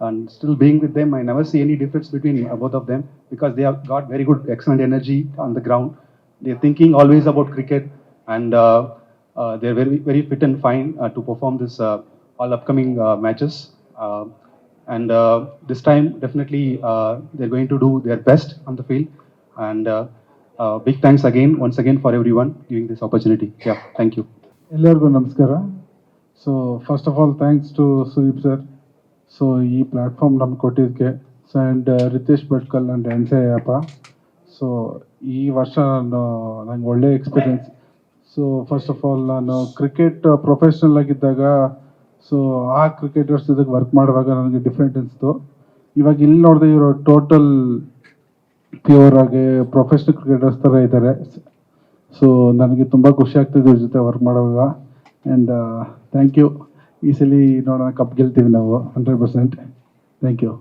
And still being with them, I never see any difference between both of them, because they have got very good, excellent energy on the ground. They're thinking always about cricket, and they're very, very fit and fine to perform this all upcoming matches. And this time, definitely, they're going to do their best on the field. And big thanks once again for everyone giving this opportunity. Yeah, thank you. ಎಲ್ಲರಿಗೂ ನಮಸ್ಕಾರ. So first of all thanks to Sudeep sir. So ಈ platform ನಮ್ಗೆ ಕೊಟ್ಟಿದ್ದಕ್ಕೆ. And Ritesh Bhatkal and NCIF. So ಈ ವರ್ಷ ನಂಗೆ ಒಳ್ಳೆ experience. So first of all ನಾನು ಕ್ರಿಕೆಟ್ ಪ್ರೊಫೆಷ್ನಲ್ ಆಗಿದ್ದಾಗ, ಸೊ ಆ ಕ್ರಿಕೆಟರ್ಸ್ ಇದಕ್ಕೆ ವರ್ಕ್ ಮಾಡುವಾಗ ನನಗೆ ಡಿಫ್ರೆಂಟ್ ಅನಿಸ್ತು. ಇವಾಗ ಇಲ್ಲಿ ನೋಡಿದ್ರೆ ಇವರು ಟೋಟಲ್ ಪ್ಯೂರ್ ಆಗಿ ಪ್ರೊಫೆಷನಲ್ ಕ್ರಿಕೆಟರ್ಸ್ ಥರ ಇದ್ದಾರೆ. ಸೊ ನನಗೆ ತುಂಬ ಖುಷಿ ಆಗ್ತಿದೆ ಇವ್ರ ಜೊತೆ ವರ್ಕ್ ಮಾಡುವಾಗ. And thank you. ಈ ಸಲ ನೋಡೋಣ ಕಪ್ ಗೆಲ್ತೀವಿ ನಾವು 100%. Thank you.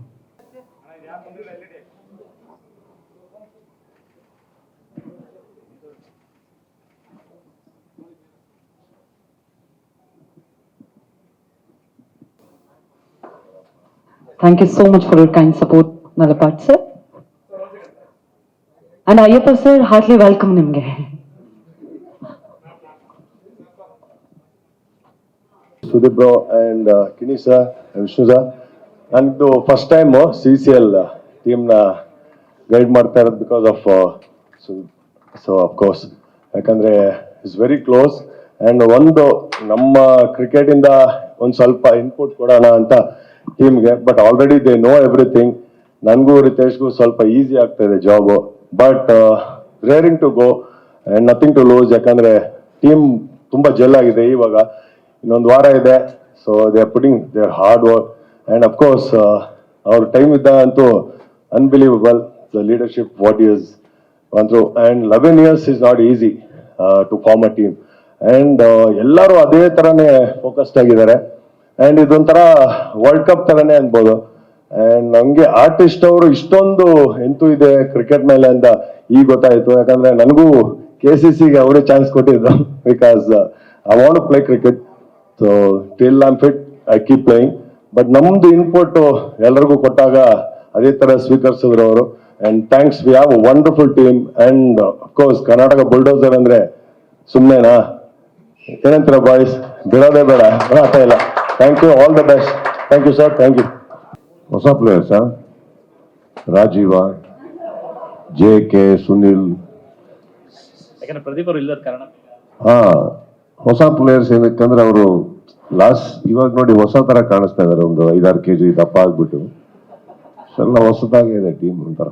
Thank you so much for your kind support, Nalapat sir. And Ayyappa sir, heartily welcome nimge. Sudeep bro and Kini sir, Vishnu sir, ನಂದು ಫಸ್ಟ್ ಟೈಮ್ CCL ಟೀಮ್ನ ಗೈಡ್ ಮಾಡ್ತಾ ಇರೋದು ಬಿಕಾಸ್ ಆಫ್ ಸೊ ಅಫ್ಕೋರ್ಸ್ ಯಾಕಂದರೆ it's very close and ಒಂದು ನಮ್ಮ ಕ್ರಿಕೆಟಿಂದ ಒಂದು ಸ್ವಲ್ಪ ಇನ್ಪುಟ್ ಕೊಡೋಣ ಅಂತ ಟೀಮ್ಗೆ. But already they know everything. ನನಗೂ ರಿತೇಶ್ಗೂ ಸ್ವಲ್ಪ ಈಸಿ ಆಗ್ತಾ ಇದೆ job. But raring to go and nothing to lose. ಯಾಕಂದರೆ ಟೀಮ್ ತುಂಬ ಜೆಲ್ ಆಗಿದೆ. ಇವಾಗ ಇನ್ನೊಂದು ವಾರ ಇದೆ. So they are putting there hard work and of course ಅವ್ರ ಟೈಮ್ ಇದ್ದ ಅಂತೂ unbelievable the leadership what is gone through. And 11 years is not easy to form a team. And ಎಲ್ಲರೂ ಅದೇ ಥರನೇ ಫೋಕಸ್ಡ್ ಆಗಿದ್ದಾರೆ. ಆ್ಯಂಡ್ ಇದೊಂಥರ ವರ್ಲ್ಡ್ ಕಪ್ ಥರನೇ ಅನ್ಬೋದು. ಆ್ಯಂಡ್ ನಮಗೆ ಆರ್ಟಿಸ್ಟ್ ಅವರು ಇಷ್ಟೊಂದು ಎಂತೂ ಇದೆ ಕ್ರಿಕೆಟ್ ಮೇಲೆ ಅಂತ ಈಗ ಗೊತ್ತಾಯಿತು. ಯಾಕಂದರೆ ನನಗೂ KCCಗೆ ಅವರೇ ಚಾನ್ಸ್ ಕೊಟ್ಟಿದ್ದು because I want to play cricket. So till I am fit I keep playing. But ನಮ್ಮದು ಇನ್ಪುಟ್ ಎಲ್ಲರಿಗೂ ಕೊಟ್ಟಾಗ ಅದೇ ಥರ ಸ್ವೀಕರಿಸಿದ್ರು ಅವರು. And thanks, we have a wonderful team. And of course Karnataka bulldozer ಅಂದರೆ ಸುಮ್ಮನೆನಾ? ಏನಂತೀರ ಬಾಯ್ಸ್? ಬಿಡೋದೇ ಬೇಡ, ಮಾತಾ ಇಲ್ಲ. Thank you, all the best. Thank you sir, thank you. ಹೊಸ ಪ್ಲೇಯರ್ಸ್ ರಾಜೀವ, JK, ಸುನಿಲ್, ಪ್ರದೀಪ್ ಅವರು ಇಲ್ಲದ ಕಾರಣ ಹೊಸ ಪ್ಲೇಯರ್ಸ್ ಏನಕ್ಕಂದ್ರೆ ಅವರು ಇವಾಗ ನೋಡಿ ಹೊಸ ತರ ಕಾಣಿಸ್ತಾ ಇದಾರೆ. ಒಂದು 5-6 kg ದಪ್ಪ ಆಗ್ಬಿಟ್ಟು ಎಲ್ಲ ಹೊಸದಾಗಿ ಇದೆ ಟೀಮ್ ಒಂಥರ.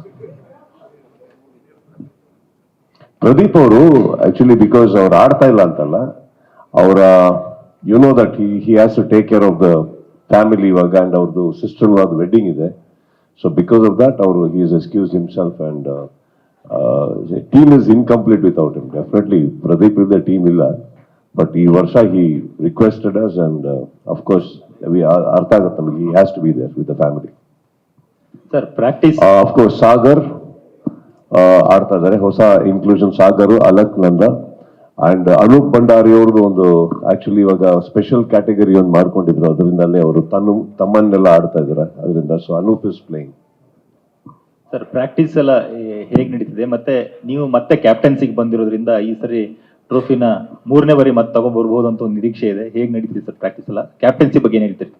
ಪ್ರದೀಪ್ ಅವರು ಆಕ್ಚುಲಿ ಬಿಕಾಸ್ ಅವ್ರು ಆಡ್ತಾ ಇಲ್ಲ ಅಂತಲ್ಲ, ಅವರ you know that he has to take care of the family ಇವಾಗ. ಅಂಡ್ ಅವ್ರದ್ದು ಸಿಸ್ಟರ್ ಅದು ವೆಡ್ಡಿಂಗ್ ಇದೆ. ಸೊ ಬಿಕಾಸ್ ಆಫ್ ದಟ್ ಅವರು he is excuse himself. And team is incomplete without him. Definitely Pradeep ಇಲ್ಲದೆ ಟೀಮ್ ಇಲ್ಲ. ಬಟ್ ಈ ವರ್ಷ he requested us and of course ಅರ್ಥ ಆಗುತ್ತೆ ನಮಗೆ. He has to be there with the family. Sir practice of course Sagar ಆಡ್ತಾ ಇದ್ದಾರೆ. ಹೊಸ inclusion Sagar, ಅಲಕ್ Nanda and Anoop Bhandari ಅವ್ರದ್ದು ಒಂದು ಆಕ್ಚುಲಿ ಇವಾಗ ಸ್ಪೆಷಲ್ ಕ್ಯಾಟಗರಿ ಒಂದು ಮಾಡ್ಕೊಂಡಿದ್ರು. ಅದರಿಂದಲೇ ಅವರು ತಮ್ಮನ್ನೆಲ್ಲ ಆಡ್ತಾ ಇದ್ದಾರೆ ಅದರಿಂದ. So Anoop is playing. Sir practice ಎಲ್ಲ ಹೇಗೆ ನಡೀತಿದೆ? ಮತ್ತೆ ನೀವು ಮತ್ತೆ ಕ್ಯಾಪ್ಟನ್ಸಿಗೆ ಬಂದಿರೋದ್ರಿಂದ ಈ ಸರಿ ಟ್ರೋಫಿನ 3ನೇ ಬಾರಿ ಮತ್ತೆ ತಗೊಂಡ್ಬರ್ಬೋದು ಅಂತ ಒಂದು ನಿರೀಕ್ಷೆ ಇದೆ. ಹೇಗೆ ನಡೀತಿದೆ ಸರ್ ಪ್ರಾಕ್ಟೀಸ್ ಎಲ್ಲ? ಕ್ಯಾಪ್ಟನ್ಸಿ ಬಗ್ಗೆ ಏನ್ ಹೇಳ್ತೀರಿ?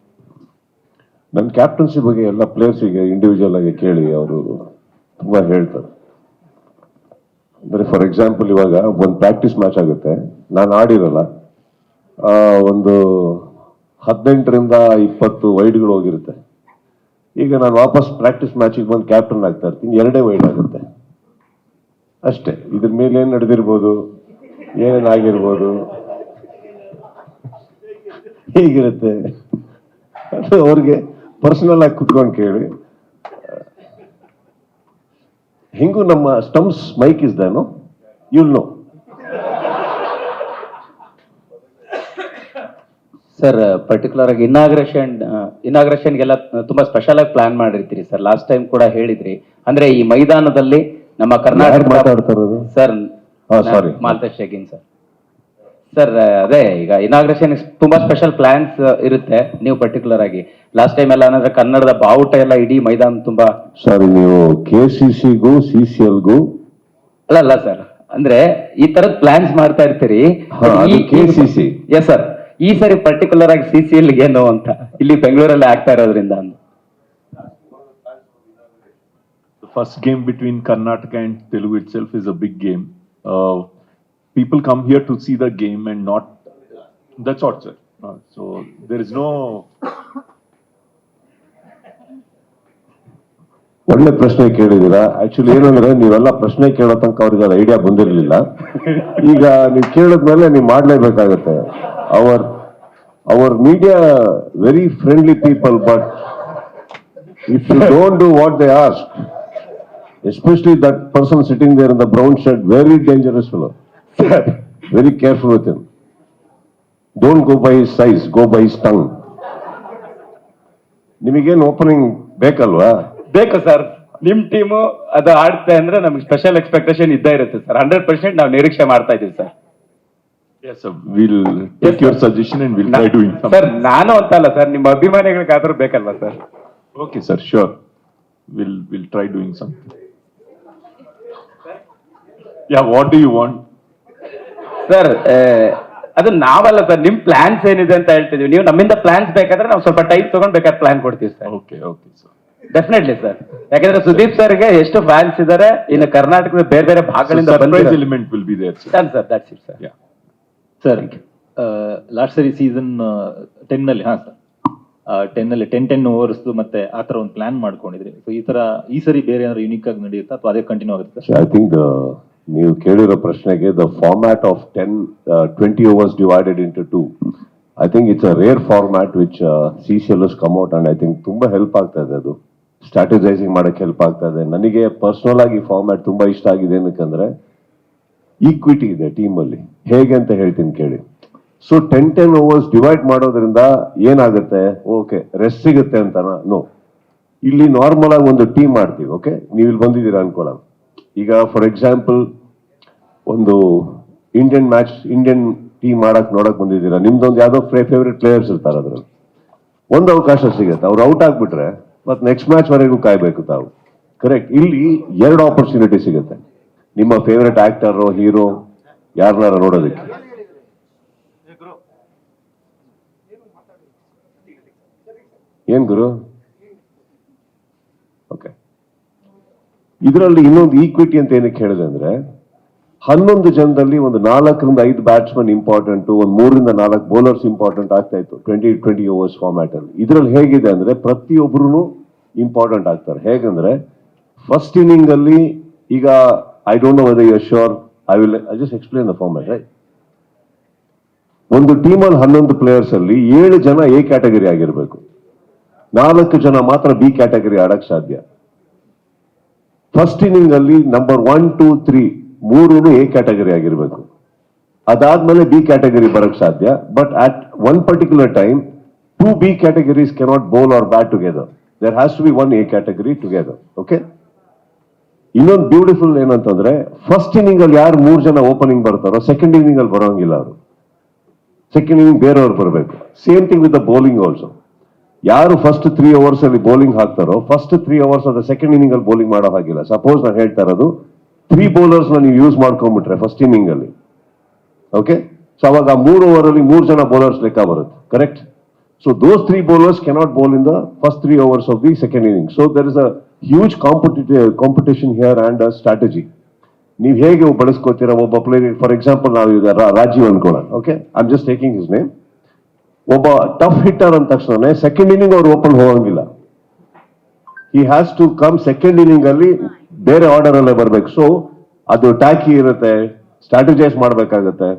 ನನ್ನ ಕ್ಯಾಪ್ಟನ್ಸಿ ಬಗ್ಗೆ ಎಲ್ಲ ಪ್ಲೇಯರ್ಸಿಗೆ ಇಂಡಿವಿಜುವಲ್ ಆಗಿ ಕೇಳಿ, ಅವರು ತುಂಬಾ ಹೇಳ್ತಾರೆ. ಅಂದ್ರೆ ಫಾರ್ ಎಕ್ಸಾಂಪಲ್ ಇವಾಗ ಒಂದು ಪ್ರಾಕ್ಟೀಸ್ ಮ್ಯಾಚ್ ಆಗುತ್ತೆ, ನಾನು ಆಡಿರಲ್ಲ, ಒಂದು 18ರಿಂದ 20 ವೈಡ್ಗಳು ಹೋಗಿರುತ್ತೆ. ಈಗ ನಾನು ವಾಪಸ್ ಪ್ರಾಕ್ಟೀಸ್ ಮ್ಯಾಚಿಗೆ ಬಂದು ಕ್ಯಾಪ್ಟನ್ ಆಗ್ತಾ ಇರ್ತೀನಿ, 2 ವೈಡ್ ಆಗುತ್ತೆ ಅಷ್ಟೇ. ಇದ್ರ ಮೇಲೆ ಏನ್ ನಡೆದಿರ್ಬೋದು, ಏನೇನಾಗಿರ್ಬೋದು, ಹೇಗಿರುತ್ತೆ ಅದು ಅವ್ರಿಗೆ ಪರ್ಸನಲ್ ಆಗಿ ಕುತ್ಕೊಂಡು ಕೇಳಿ. ಹಿಂಗೂ ನಮ್ಮ ಸ್ಟಂಪ್ಸ್ ಮೈಕ್ ಇಸ್ ದೇನೋ, ಯುಲ್ ನೋ. ಸರ್ ಪರ್ಟಿಕ್ಯುಲರ್ ಆಗಿ ಇನಾಗ್ರೇಷನ್ಗೆಲ್ಲ ತುಂಬಾ ಸ್ಪೆಷಲ್ ಆಗಿ ಪ್ಲಾನ್ ಮಾಡಿರ್ತೀರಿ ಸರ್. ಲಾಸ್ಟ್ ಟೈಮ್ ಕೂಡ ಹೇಳಿದ್ರಿ. ಅಂದ್ರೆ ಈ ಮೈದಾನದಲ್ಲಿ ನಮ್ಮ ಕರ್ನಾಟಕ ಮಾತಾಡ್ತಾರದು sir sorry Maltesh Shegin sir. Sir ಅದೇ ಈಗ ಇನಾಗ್ರೇಷನ್ ತುಂಬಾ ಸ್ಪೆಷಲ್ ಪ್ಲಾನ್ಸ್ ಇರುತ್ತೆ. ನೀವು ಪರ್ಟಿಕ್ಯುಲರ್ ಆಗಿ ಲಾಸ್ಟ್ ಟೈಮ್ ಎಲ್ಲ ಅಂದ್ರೆ ಕನ್ನಡದ ಬಾವುಟ ಎಲ್ಲ ಇಡೀ ಮೈದಾನ ತುಂಬಾ. ಸಾರಿ, ನೀವು KCCಗೂ CCLಗೂ ಅಲ್ಲ ಸರ್, ಅಂದ್ರೆ ಈ ತರದ್ ಪ್ಲಾನ್ಸ್ ಮಾಡ್ತಾ ಇರ್ತೀರಿ. KCC ಎಸ್ ಸರ್, ಈ ಸರಿ ಪರ್ಟಿಕ್ಯುಲರ್ ಆಗಿ CCL ಏನು ಅಂತ ಇಲ್ಲಿ ಬೆಂಗಳೂರಲ್ಲಿ ಆಗ್ತಾ ಇರೋದ್ರಿಂದ. The first game between Karnataka and Telugu itself is a big game. People come here to see the game and not, that's all, sir. So there is no. ಒಳ್ಳೆ ಪ್ರಶ್ನೆ ಕೇಳಿದ್ದೀರಾ. ಆಕ್ಚುಲಿ ಏನಂದ್ರೆ ನೀವೆಲ್ಲ ಪ್ರಶ್ನೆ ಕೇಳೋ ತನಕ ಅವ್ರಿಗೆ ಅದು ಐಡಿಯಾ ಬಂದಿರಲಿಲ್ಲ. ಈಗ ನೀವು ಕೇಳಿದ್ಮೇಲೆ ನೀವು ಮಾಡ್ಲೇಬೇಕಾಗತ್ತೆ. Our media very friendly people, but If you don't do what they ask, especially that person sitting there in the brown shirt, very dangerous fellow. Very careful with him. Don't go by his size, go by his tongue. ನಿಮಗೇನು opening ಬೇಕಲ್ವಾ? ಬೇಕು sir. ನಿಮ್ team ಅದು ಆಡ್ತೆ ಅಂದ್ರೆ ನಮ್ಗೆ special expectation ಇದ್ದೇ ಇರುತ್ತೆ sir. 100% ನಾವು ನಿರೀಕ್ಷೆ ಮಾಡ್ತಾ ಇದೀವಿ sir. Yes, sir. We'll take your suggestion and we'll try doing something. Sir ನಾನು ಅಂತಲ್ಲ ಸರ್, ನಿಮ್ಮ ಅಭಿಮಾನಿಗಳಿಗಾದ್ರೂ ಬೇಕಲ್ವಾ sir? Okay, sir, sure. We'll try doing something. Yeah, what do you want? Sir ಅದು ನಾವಲ್ಲ ಸರ್, ನಿಮ್ ಪ್ಲಾನ್ಸ್ ಏನಿದೆ ಅಂತ ಹೇಳ್ತಿದೀವಿ. ನೀವು ನಮ್ಮಿಂದ ಪ್ಲಾನ್ಸ್ ಬೇಕಾದ್ರೆ ನಾವು ಸ್ವಲ್ಪ ಟೈಮ್ ತಗೊಂಡ್ ಬೇಕಾದ್ರೆ ಪ್ಲಾನ್ ಕೊಡ್ತೀವಿ sir. Okay, sir. Definitely sir. ಯಾಕಂದ್ರೆ ಸುದೀಪ್ ಸರ್ಗೆ ಎಷ್ಟು ಫ್ಯಾನ್ಸ್ ಇದಾರೆ ಇನ್ನು ಕರ್ನಾಟಕದ ಬೇರೆ ಬೇರೆ ಭಾಗಗಳಿಂದ Surprise element will be there, sir. Sir that's it sir. Yeah. Sir last ಸರಿ ಸೀಸನ್ 10 ನಲ್ಲಿ ಸರ್ 10 ನಲ್ಲಿ 10 ಓವರ್ಸ್ ಮತ್ತೆ ಆ ತರ ಒಂದು ಪ್ಲಾನ್ ಮಾಡ್ಕೊಂಡಿದ್ರಿ. ಸೊ ಈ ಸರಿ ಬೇರೆ ಏನಾದ್ರು ಯುನಿಕ್ ಆಗಿ ನಡೆಯುತ್ತಾ ಅಥವಾ ಅದೇ ಕಂಟಿನ್ಯೂ ಆಗುತ್ತೆ ಸರ್? I think ನೀವು ಕೇಳಿರೋ ಪ್ರಶ್ನೆಗೆ the format of 20 overs divided into 2. I think it's a rare format which CCL has come out and I think ತುಂಬಾ ಹೆಲ್ಪ್ ಆಗ್ತಾ ಇದೆ. ಅದು ಸ್ಟ್ರಾಟಜೈಸಿಂಗ್ ಮಾಡಕ್ಕೆ ಹೆಲ್ಪ್ ಆಗ್ತಾ ಇದೆ. ನನಗೆ ಪರ್ಸನಲ್ ಆಗಿ ಫಾರ್ಮ್ಯಾಟ್ ತುಂಬಾ ಇಷ್ಟ ಆಗಿದೆ. ಏನಕ್ಕಂದ್ರೆ ಈಕ್ವಿಟಿ ಇದೆ ಟೀಮ್ ಅಲ್ಲಿ. ಹೇಗೆ ಅಂತ ಹೇಳ್ತೀನಿ ಕೇಳಿ. ಸೊ 10 overs ಡಿವೈಡ್ ಮಾಡೋದ್ರಿಂದ ಏನಾಗುತ್ತೆ? ಓಕೆ, ರೆಸ್ಟ್ ಸಿಗುತ್ತೆ ಅಂತನಾ? ನೋ. ಇಲ್ಲಿ ನಾರ್ಮಲ್ ಆಗಿ ಒಂದು ಟೀಮ್ ಮಾಡ್ತೀವಿ. ಓಕೆ, ನೀವು ಇಲ್ಲಿ ಬಂದಿದ್ದೀರಾ ಅನ್ಕೊಳ್ಳೋಣ. ಈಗ ಫಾರ್ ಎಕ್ಸಾಂಪಲ್ ಒಂದು ಇಂಡಿಯನ್ ಟೀಮ್ ನೋಡಕ್ ಬಂದಿದ್ದೀರಾ. ನಿಮ್ದೊಂದು ಯಾವ್ದೋ ಫೇವ್ರೆಟ್ ಪ್ಲೇಯರ್ಸ್ ಇರ್ತಾರೆ. ಅದ್ರಲ್ಲಿ ಒಂದು ಅವಕಾಶ ಸಿಗುತ್ತೆ. ಅವ್ರು ಔಟ್ ಆಗ್ಬಿಟ್ರೆ ಮತ್ತೆ ನೆಕ್ಸ್ಟ್ ಮ್ಯಾಚ್ ವರೆಗೂ ಕಾಯ್ಬೇಕು ತಾವು. ಕರೆಕ್ಟ್. ಇಲ್ಲಿ 2 ಆಪರ್ಚುನಿಟಿ ಸಿಗುತ್ತೆ. ನಿಮ್ಮ ಫೇವ್ರೆಟ್ ಆಕ್ಟರ್, ಹೀರೋ ಯಾರನ್ನಾರ ನೋಡೋದಕ್ಕೆ. ಏನ್ ಗುರು? ಓಕೆ, ಇದರಲ್ಲಿ ಇನ್ನೊಂದು ಈಕ್ವಿಟಿ ಅಂತ ಏನಕ್ಕೆ ಹೇಳಿದೆ ಅಂದ್ರೆ 11 ಜನದಲ್ಲಿ ಒಂದು 4 ರಿಂದ 5 ಬ್ಯಾಟ್ಸ್ಮನ್ ಇಂಪಾರ್ಟೆಂಟ್, ಒಂದು 3 ರಿಂದ 4 ಬೌಲರ್ಸ್ ಇಂಪಾರ್ಟೆಂಟ್ ಆಗ್ತಾ ಇತ್ತು 20 overs ಫಾರ್ಮ್ಯಾಟ್ ಅಲ್ಲಿ. ಇದ್ರಲ್ಲಿ ಹೇಗಿದೆ ಅಂದ್ರೆ ಪ್ರತಿಯೊಬ್ಬರು ಇಂಪಾರ್ಟೆಂಟ್ ಆಗ್ತಾರೆ. ಹೇಗಂದ್ರೆ ಫಸ್ಟ್ ಇನ್ನಿಂಗ್ ಅಲ್ಲಿ ಈಗ I don't know whether you are sure, I just explain the format. Right, ಒಂದು ಟೀಮಲ್ಲಿ 11 ಪ್ಲೇಯರ್ಸ್ ಅಲ್ಲಿ 7 ಜನ ಎ ಕ್ಯಾಟಗರಿ ಆಗಿರ್ಬೇಕು, 4 ಜನ ಮಾತ್ರ ಬಿ ಕ್ಯಾಟಗರಿ ಆಡಕ್ ಸಾಧ್ಯ. ಫಸ್ಟ್ ಇನ್ನಿಂಗ್ ಅಲ್ಲಿ ನಂಬರ್ 1, 2, 3 ಮೂರು ಎ ಕ್ಯಾಟಗರಿ ಆಗಿರ್ಬೇಕು. ಅದಾದ್ಮೇಲೆ ಬಿ ಕ್ಯಾಟಗರಿ ಬರಕ್ ಸಾಧ್ಯ. But at one particular time 2 B categories cannot bowl or bat together. There has to be 1 A category together. Okay, ಇನ್ನೊಂದು ಬ್ಯೂಟಿಫುಲ್ ಏನಂತಂದ್ರೆ ಫಸ್ಟ್ ಇನ್ನಿಂಗ್ ಅಲ್ಲಿ ಯಾರು 3 ಜನ ಓಪನಿಂಗ್ ಬರ್ತಾರೋ ಸೆಕೆಂಡ್ ಇನ್ನಿಂಗ್ ಅಲ್ಲಿ ಬರೋಂಗಿಲ್ಲ. ಅವರು ಸೆಕೆಂಡ್ ಇನ್ನಿಂಗ್ ಬೇರೆಯವ್ರು ಬರಬೇಕು. Same thing with the bowling also. ಯಾರು ಫಸ್ಟ್ 3 overs ಅಲ್ಲಿ ಬೌಲಿಂಗ್ ಹಾಕ್ತಾರೋ ಫಸ್ಟ್ 3 overs ಅದ ಸೆಕೆಂಡ್ ಇನ್ನಿಂಗ್ ಅಲ್ಲಿ ಬೌಲಿಂಗ್ ಮಾಡೋ ಹಾಗಿಲ್ಲ. ಸಪೋಸ್ ನಾನು ಹೇಳ್ತಾ ಇರೋದು 3 bowlers ನೀವು ಯೂಸ್ ಮಾಡ್ಕೊಂಡ್ಬಿಟ್ರೆ ಫಸ್ಟ್ ಇನ್ನಿಂಗ್ ಅಲ್ಲಿ, ಓಕೆ, ಸೊ ಅವಾಗ 3 over ಅಲ್ಲಿ 3 ಜನ ಬೌಲರ್ಸ್ ಲೆಕ್ಕ ಬರುತ್ತೆ. Correct. So those 3 bowlers cannot bowl in the first 3 overs of the second inning. So there is a huge competition here and a strategy. ನೀವು ಹೇಗೆ ಬಳಸ್ಕೋತೀರಾ ಒಬ್ಬ ಪ್ಲೇಯರ್? ಫಾರ್ ಎಕ್ಸಾಂಪಲ್ ನಾವು ಈಗ ರಾಜೀವ್ ಅನ್ಕೊಳ್ಳೋಣ. Okay, I am just taking his name. ಒಬ್ಬ tough hitter ಅಂದ ತಕ್ಷಣ ಸೆಕೆಂಡ್ ಇನ್ನಿಂಗ್ ಅವ್ರು ಓಪನ್ ಹೋಗಂಗಿಲ್ಲ. He has to come second inning ಅಲ್ಲಿ ಬೇರೆ ಆರ್ಡರ್ ಅಲ್ಲೇ ಬರ್ಬೇಕು. ಸೊ ಅದು ಟ್ಯಾಕಿ ಇರುತ್ತೆ, ಸ್ಟ್ರಾಟಜೈಸ್ ಮಾಡ್ಬೇಕಾಗತ್ತೆ.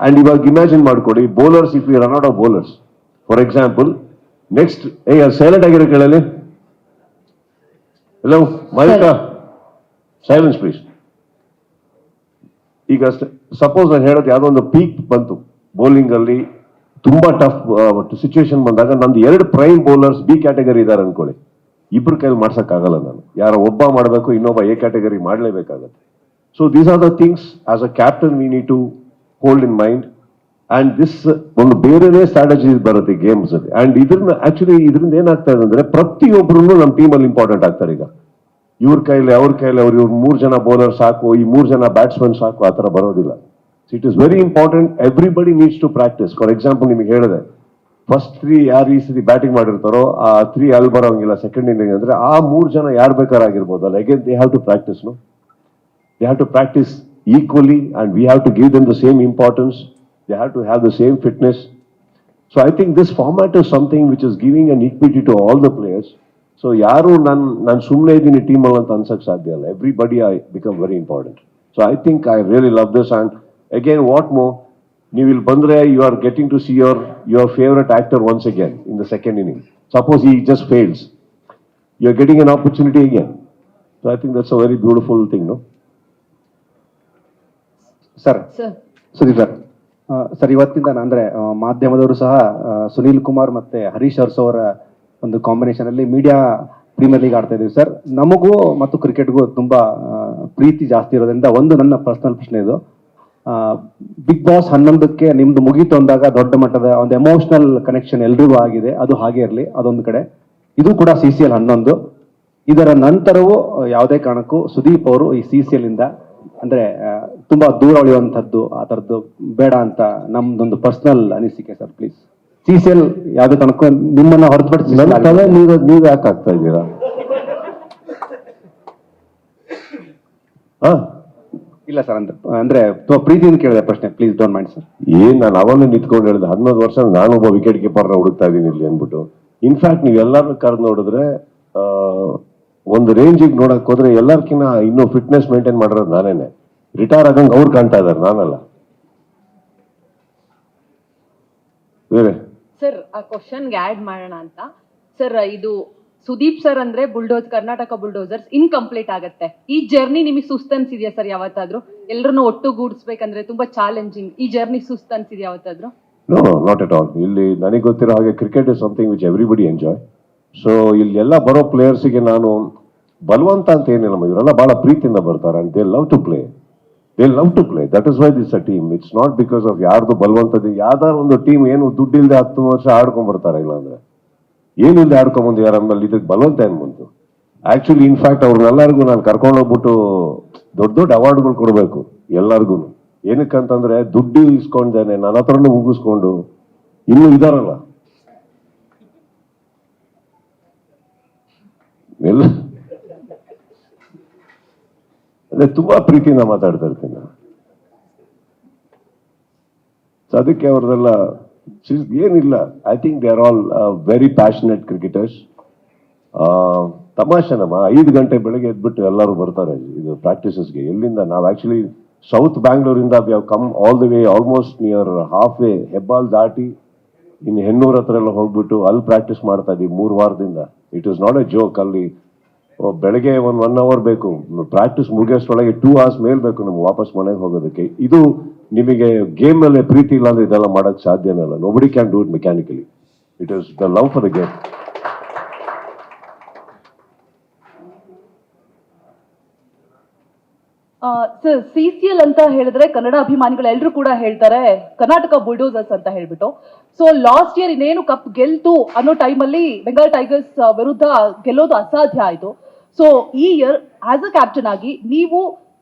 ಅಂಡ್ ಇವಾಗ ಇಮ್ಯಾಜಿನ್ ಮಾಡ್ಕೊಡಿ, bowlers if you run out of bowlers for example next silent ಆಗಿರೋ ಕೇಳಲಿ. ಹಲೋ ಮೈಕಾ, ಸೈಲೆನ್ಸ್ ಪ್ಲೀಸ್. ಈಗ ಸಪೋಸ್ ನಾನು ಹೇಳೋದು ಯಾವ್ದೋ ಒಂದು ಪೀಕ್ ಬಂತು ಬೌಲಿಂಗ್ ಅಲ್ಲಿ, ತುಂಬಾ ಟಫ್ ಸಿಚುವೇಶನ್ ಬಂದಾಗ ನಂದು 2 ಪ್ರೈಮ್ ಬೌಲರ್ಸ್ ಬಿ ಕ್ಯಾಟಗರಿ ಇದಾರೆ ಅನ್ಕೊಳ್ಳಿ. ಇಬ್ರು ಕೈಲಿ ಮಾಡ್ಸಕ್ ಆಗಲ್ಲ ನಾನು. ಯಾರೋ ಒಬ್ಬ ಮಾಡಬೇಕು, ಇನ್ನೊಬ್ಬ ಎ ಕ್ಯಾಟಗರಿ ಮಾಡ್ಲೇಬೇಕಾಗತ್ತೆ. So these are the things as a captain we need to hold in mind. And this ಒಂದು ಬೇರೆನೇ ಸ್ಟ್ರಾಟಜೀಸ್ ಬರುತ್ತೆ ಗೇಮ್ಸ್ ಅಲ್ಲಿ. ಅಂಡ್ ಇದರಿಂದ ಏನಾಗ್ತಾ ಇದೆ ಅಂದ್ರೆ ಪ್ರತಿಯೊಬ್ಬರು ನಮ್ಮ ಟೀಮಲ್ಲಿ ಇಂಪಾರ್ಟೆಂಟ್ ಆಗ್ತಾರೆ. ಈಗ ಇವ್ರ ಕೈಲಿ ಅವ್ರ ಕೈಲಿ ಇವ್ರು 3 ಜನ ಬೌಲರ್ ಸಾಕು, ಈ 3 ಜನ ಬ್ಯಾಟ್ಸ್ಮನ್ ಸಾಕು, ಆ ತರ ಬರೋದಿಲ್ಲ. It is very important. Everybody needs to practice. For example ನಿಮಗೆ ಹೇಳಿದೆ, ಫಸ್ಟ್ 3 ಯಾರು ಈ ಸತಿ ಬ್ಯಾಟಿಂಗ್ ಮಾಡಿರ್ತಾರೋ ಆ 3 ಅಲ್ಲಿ ಬರೋಂಗಿಲ್ಲ ಸೆಕೆಂಡ್ ಇನ್ನಿಂಗ್ ಅಂದ್ರೆ ಆ 3 ಜನ ಯಾರು ಬೇಕಾರಾಗಿರ್ಬೋದಲ್ಲ. Again they have to practice. No, they have to practice equally and we have to give them the same importance. They have to have the same fitness. So I think this format is something which is giving an equity to all the players. So ಯಾರು ನಾನು ಸುಮ್ಮನೆ ಇದ್ದೀನಿ ಟೀಮಲ್ಲಿ ಅಂತ ಅನ್ಸಕ್ ಸಾಧ್ಯ ಅಲ್ಲ. Everybody I become very important. So I think I really love this. And again what more, ನೀವು ಇಲ್ಲಿ ಬಂದ್ರೆ you are getting to see your favourite actor once again in the second inning. Suppose ಈ just fails, you're getting an opportunity again. So I think that's a very beautiful thing, no? Sir sir Sudeep sir sir ಇವತ್ತಿಂದ ಅಂದರೆ ಮಾಧ್ಯಮದವರು ಸಹ ಸುನೀಲ್ ಕುಮಾರ್ ಮತ್ತು Harish us ಅವರ ಒಂದು ಕಾಂಬಿನೇಷನಲ್ಲಿ media premier league ಆಡ್ತಾ ಇದ್ದೀವಿ ಸರ್. ನಮಗೂ ಮತ್ತು ಕ್ರಿಕೆಟ್ಗೂ ತುಂಬ ಪ್ರೀತಿ ಜಾಸ್ತಿ ಇರೋದ್ರಿಂದ ಒಂದು ನನ್ನ ಪರ್ಸನಲ್ ಪ್ರಶ್ನೆ ಇದು, ಬಿಗ್ ಬಾಸ್ 11ಕ್ಕೆ ನಿಮ್ದು ಮುಗೀತು ಅಂದಾಗ ದೊಡ್ಡ ಮಟ್ಟದ ಒಂದು ಎಮೋಷನಲ್ ಕನೆಕ್ಷನ್ ಎಲ್ರಿಗೂ ಆಗಿದೆ, ಅದು ಹಾಗೆ ಇರಲಿ ಅದೊಂದು ಕಡೆ. ಇದು ಕೂಡ CCL 11. ಇದರ ನಂತರವೂ ಯಾವುದೇ ಕಾರಣಕ್ಕೂ ಸುದೀಪ್ ಅವರು ಈ CCL ಇಂದ ಅಂದ್ರೆ ತುಂಬಾ ದೂರ ಉಳಿಯುವಂಥದ್ದು ಆ ಥರದ್ದು ಬೇಡ ಅಂತ ನಮ್ದೊಂದು ಪರ್ಸನಲ್ ಅನಿಸಿಕೆ ಸರ್. ಪ್ಲೀಸ್ CCL ಯಾವುದೇ ತನಕ ನಿಮ್ಮನ್ನ ಹೊರತುಪಡಿಸಿ ನನ್ನ ತಲೆ ನೀವು ಯಾಕೆ ಆಗ್ತಾ ಇದ್ದೀರಾ? ಇಲ್ಲ ಸರ್, ಅಂದ್ರೆ ತುಂಬಾ ಪ್ರೀತಿಯಿಂದ ಕೇಳಿದೆ ಪ್ರಶ್ನೆ, ಪ್ಲೀಸ್ ಡೋಂಟ್ ಮೈಂಡ್ ಸರ್. ನಾನು ಅವನ್ನೇ ನಿಂತ್ಕೊಂಡು ಹೇಳಿದೆ 11 ವರ್ಷ ನಾನೊಬ್ಬ ವಿಕೆಟ್ ಕೀಪರ್ನ ಹುಡುಕ್ತಾ ಇದ್ದೀನಿ ಇಲ್ಲಿ ಅಂದ್ಬಿಟ್ಟು. ಇನ್ಫ್ಯಾಕ್ಟ್ ನೀವು ಎಲ್ಲರನ್ನ ಕರೆದು ನೋಡಿದ್ರೆ ಒಂದು ರೇಂಜಿಗೆ ನೋಡಕ್ ಹೋದ್ರೆ ಎಲ್ಲರ್ಕಿನ್ನ ಇನ್ನೂ ಫಿಟ್ನೆಸ್ ಮೇಂಟೈನ್ ಮಾಡಿರೋದು ನಾನೇನೆ. ರಿಟೈರ್ ಆಗಂಗೆ ಅವ್ರು ಕಾಣ್ತಾ ಇದಾರೆ, ನಾನಲ್ಲ. ಬೇರೆ ಸರ್ ಆ ಕ್ವಶನ್ಗೆ ಆಡ್ ಮಾಡೋಣ ಅಂತ ಸರ್, ಇದು ಸುದೀಪ್ ಸರ್ ಅಂದ್ರೆ ಕರ್ನಾಟಕ ಬುಲ್ಡೋಸರ್ಸ್ ಇನ್ಕಂಪ್ಲೀಟ್ ಆಗತ್ತೆ. ಈ ಜರ್ನಿ ನಿಮಗೆ ಸುಸ್ತು ಅನ್ಸಿದ್ಯಾ ಸರ್ ಯಾವತ್ತಾದ್ರೂ? ಎಲ್ಲರನ್ನು ಒಟ್ಟುಗೂಡಿಸ್ಬೇಕಂದ್ರೆ ತುಂಬಾ ಚಾಲೆಂಜಿಂಗ್. ಈ ಜರ್ನಿ ಸುಸ್ತು ಅನ್ಸಿದ್ಯಾ ಯಾವತ್ತಾದ್ರೂ? No not at all. ಇಲ್ಲಿ ನನಗೆ ಗೊತ್ತಿರೋ ಹಾಗೆ cricket is something which everybody enjoy. So ಇಲ್ಲಿ ಎಲ್ಲ ಬರೋ ಪ್ಲೇಯರ್ಸಿಗೆ ನಾನು ಬಲವಂತ ಅಂತ ಏನಿಲ್ಲ, ಇವರೆಲ್ಲ ಬಹಳ ಪ್ರೀತಿಯಿಂದ ಬರ್ತಾರೆ and they love to play. That is why this a team. It's not because of ಯಾರ್ದು ಬಲವಂತದ. ಯಾವ್ದಾರು ಒಂದು ಟೀಮ್ ಏನು ದುಡ್ಡಿಲ್ದೆ 10 ವರ್ಷ ಆಡ್ಕೊಂಡ್ ಬರ್ತಾರೆ, ಇಲ್ಲ ಅಂದ್ರೆ ಏನಿಲ್ಲದೆ ಆಡ್ಕೊಂಬಂದು ಯಾರಂಬಲ್ಲಿ ಇದಕ್ಕೆ ಬಲವಂತ ಏನ್ ಬಂತು? ಆಕ್ಚುಲಿ ಇನ್ಫ್ಯಾಕ್ಟ್ ಅವ್ರನ್ನೆಲ್ಲರಿಗೂ ನಾನು ಕರ್ಕೊಂಡು ಹೋಗ್ಬಿಟ್ಟು ದೊಡ್ಡ ದೊಡ್ಡ ಅವಾರ್ಡ್ಗಳು ಕೊಡಬೇಕು ಎಲ್ಲರಿಗೂ. ಏನಕ್ಕಂತಂದ್ರೆ ದುಡ್ಡು ಇಸ್ಕೊಂಡೇನೆ ನನ್ನ ಹತ್ರನೂ ಮುಗಿಸ್ಕೊಂಡು ಇನ್ನೂ ಇದಾರಲ್ಲ ಎಲ್ಲ ಅದೇ ತುಂಬಾ ಪ್ರೀತಿಯಿಂದ ಮಾತಾಡ್ತಾ ಇರ್ತೀನಿ ನಾನು. ಸೊ ಅದಕ್ಕೆ ಅವ್ರದೆಲ್ಲ ಏನಿಲ್ಲ. I think they are all very passionate cricketers. ತಮಾಷೆನಮ್ಮ 5 ಗಂಟೆ ಬೆಳಗ್ಗೆ ಎದ್ಬಿಟ್ಟು ಎಲ್ಲರೂ ಬರ್ತಾರೆ ಇದು ಪ್ರಾಕ್ಟೀಸಸ್ಗೆ. ಎಲ್ಲಿಂದ ನಾವು ಆಕ್ಚುಲಿ ಸೌತ್ ಬ್ಯಾಂಗ್ಳೂರಿಂದ we have come all the way almost near half way Hebbal ದಾಟಿ ಇನ್ನು ಹೆನ್ನೂರ್ ಹತ್ರ ಎಲ್ಲ ಹೋಗ್ಬಿಟ್ಟು ಅಲ್ಲಿ ಪ್ರಾಕ್ಟೀಸ್ ಮಾಡ್ತಾ ಇದೀವಿ 3 ವಾರದಿಂದ. It is not A joke. ಅಲ್ಲಿ ಬೆಳಗ್ಗೆ 1 ಅವರ್ ಬೇಕು, ಪ್ರಾಕ್ಟೀಸ್ ಮುಗಿಯೋಷ್ಟೊಳಗೆ 2 hours ಮೇಲ್ ಬೇಕು ನಮ್ಗೆ ವಾಪಸ್ ಮನೆಗೆ ಹೋಗೋದಕ್ಕೆ. ಇದು ನಿಮಗೆ ಗೇಮ್ ಮೇಲೆ ಪ್ರೀತಿ ಇಲ್ಲ ಅಂದ್ರೆ ಇದೆಲ್ಲ ಮಾಡಕ್ ಸಾಧ್ಯನೇ ಇಲ್ಲ. Nobody can do it mechanically. It is the love for the game. Sir CCL ಅಂತ ಹೇಳಿದ್ರೆ ಕನ್ನಡ ಅಭಿಮಾನಿಗಳೆಲ್ಲರೂ ಕೂಡ ಹೇಳ್ತಾರೆ ಕರ್ನಾಟಕ ಬುಲ್ಡೋಸರ್ಸ್ ಅಂತ ಹೇಳ್ಬಿಟ್ಟು. ಸೊ ಲಾಸ್ಟ್ ಇಯರ್ ಇನ್ನೇನು ಕಪ್ ಗೆಲ್ತು ಅನ್ನೋ ಟೈಮಲ್ಲಿ ಬೆಂಗಾಲ್ ಟೈಗರ್ಸ್ ವಿರುದ್ಧ ಗೆಲ್ಲೋದು ಅಸಾಧ್ಯ ಆಯ್ತು. ಸೊ ಈ ಇಯರ್ ಆಸ್ ಅ ಕ್ಯಾಪ್ಟನ್ ಆಗಿ ನೀವು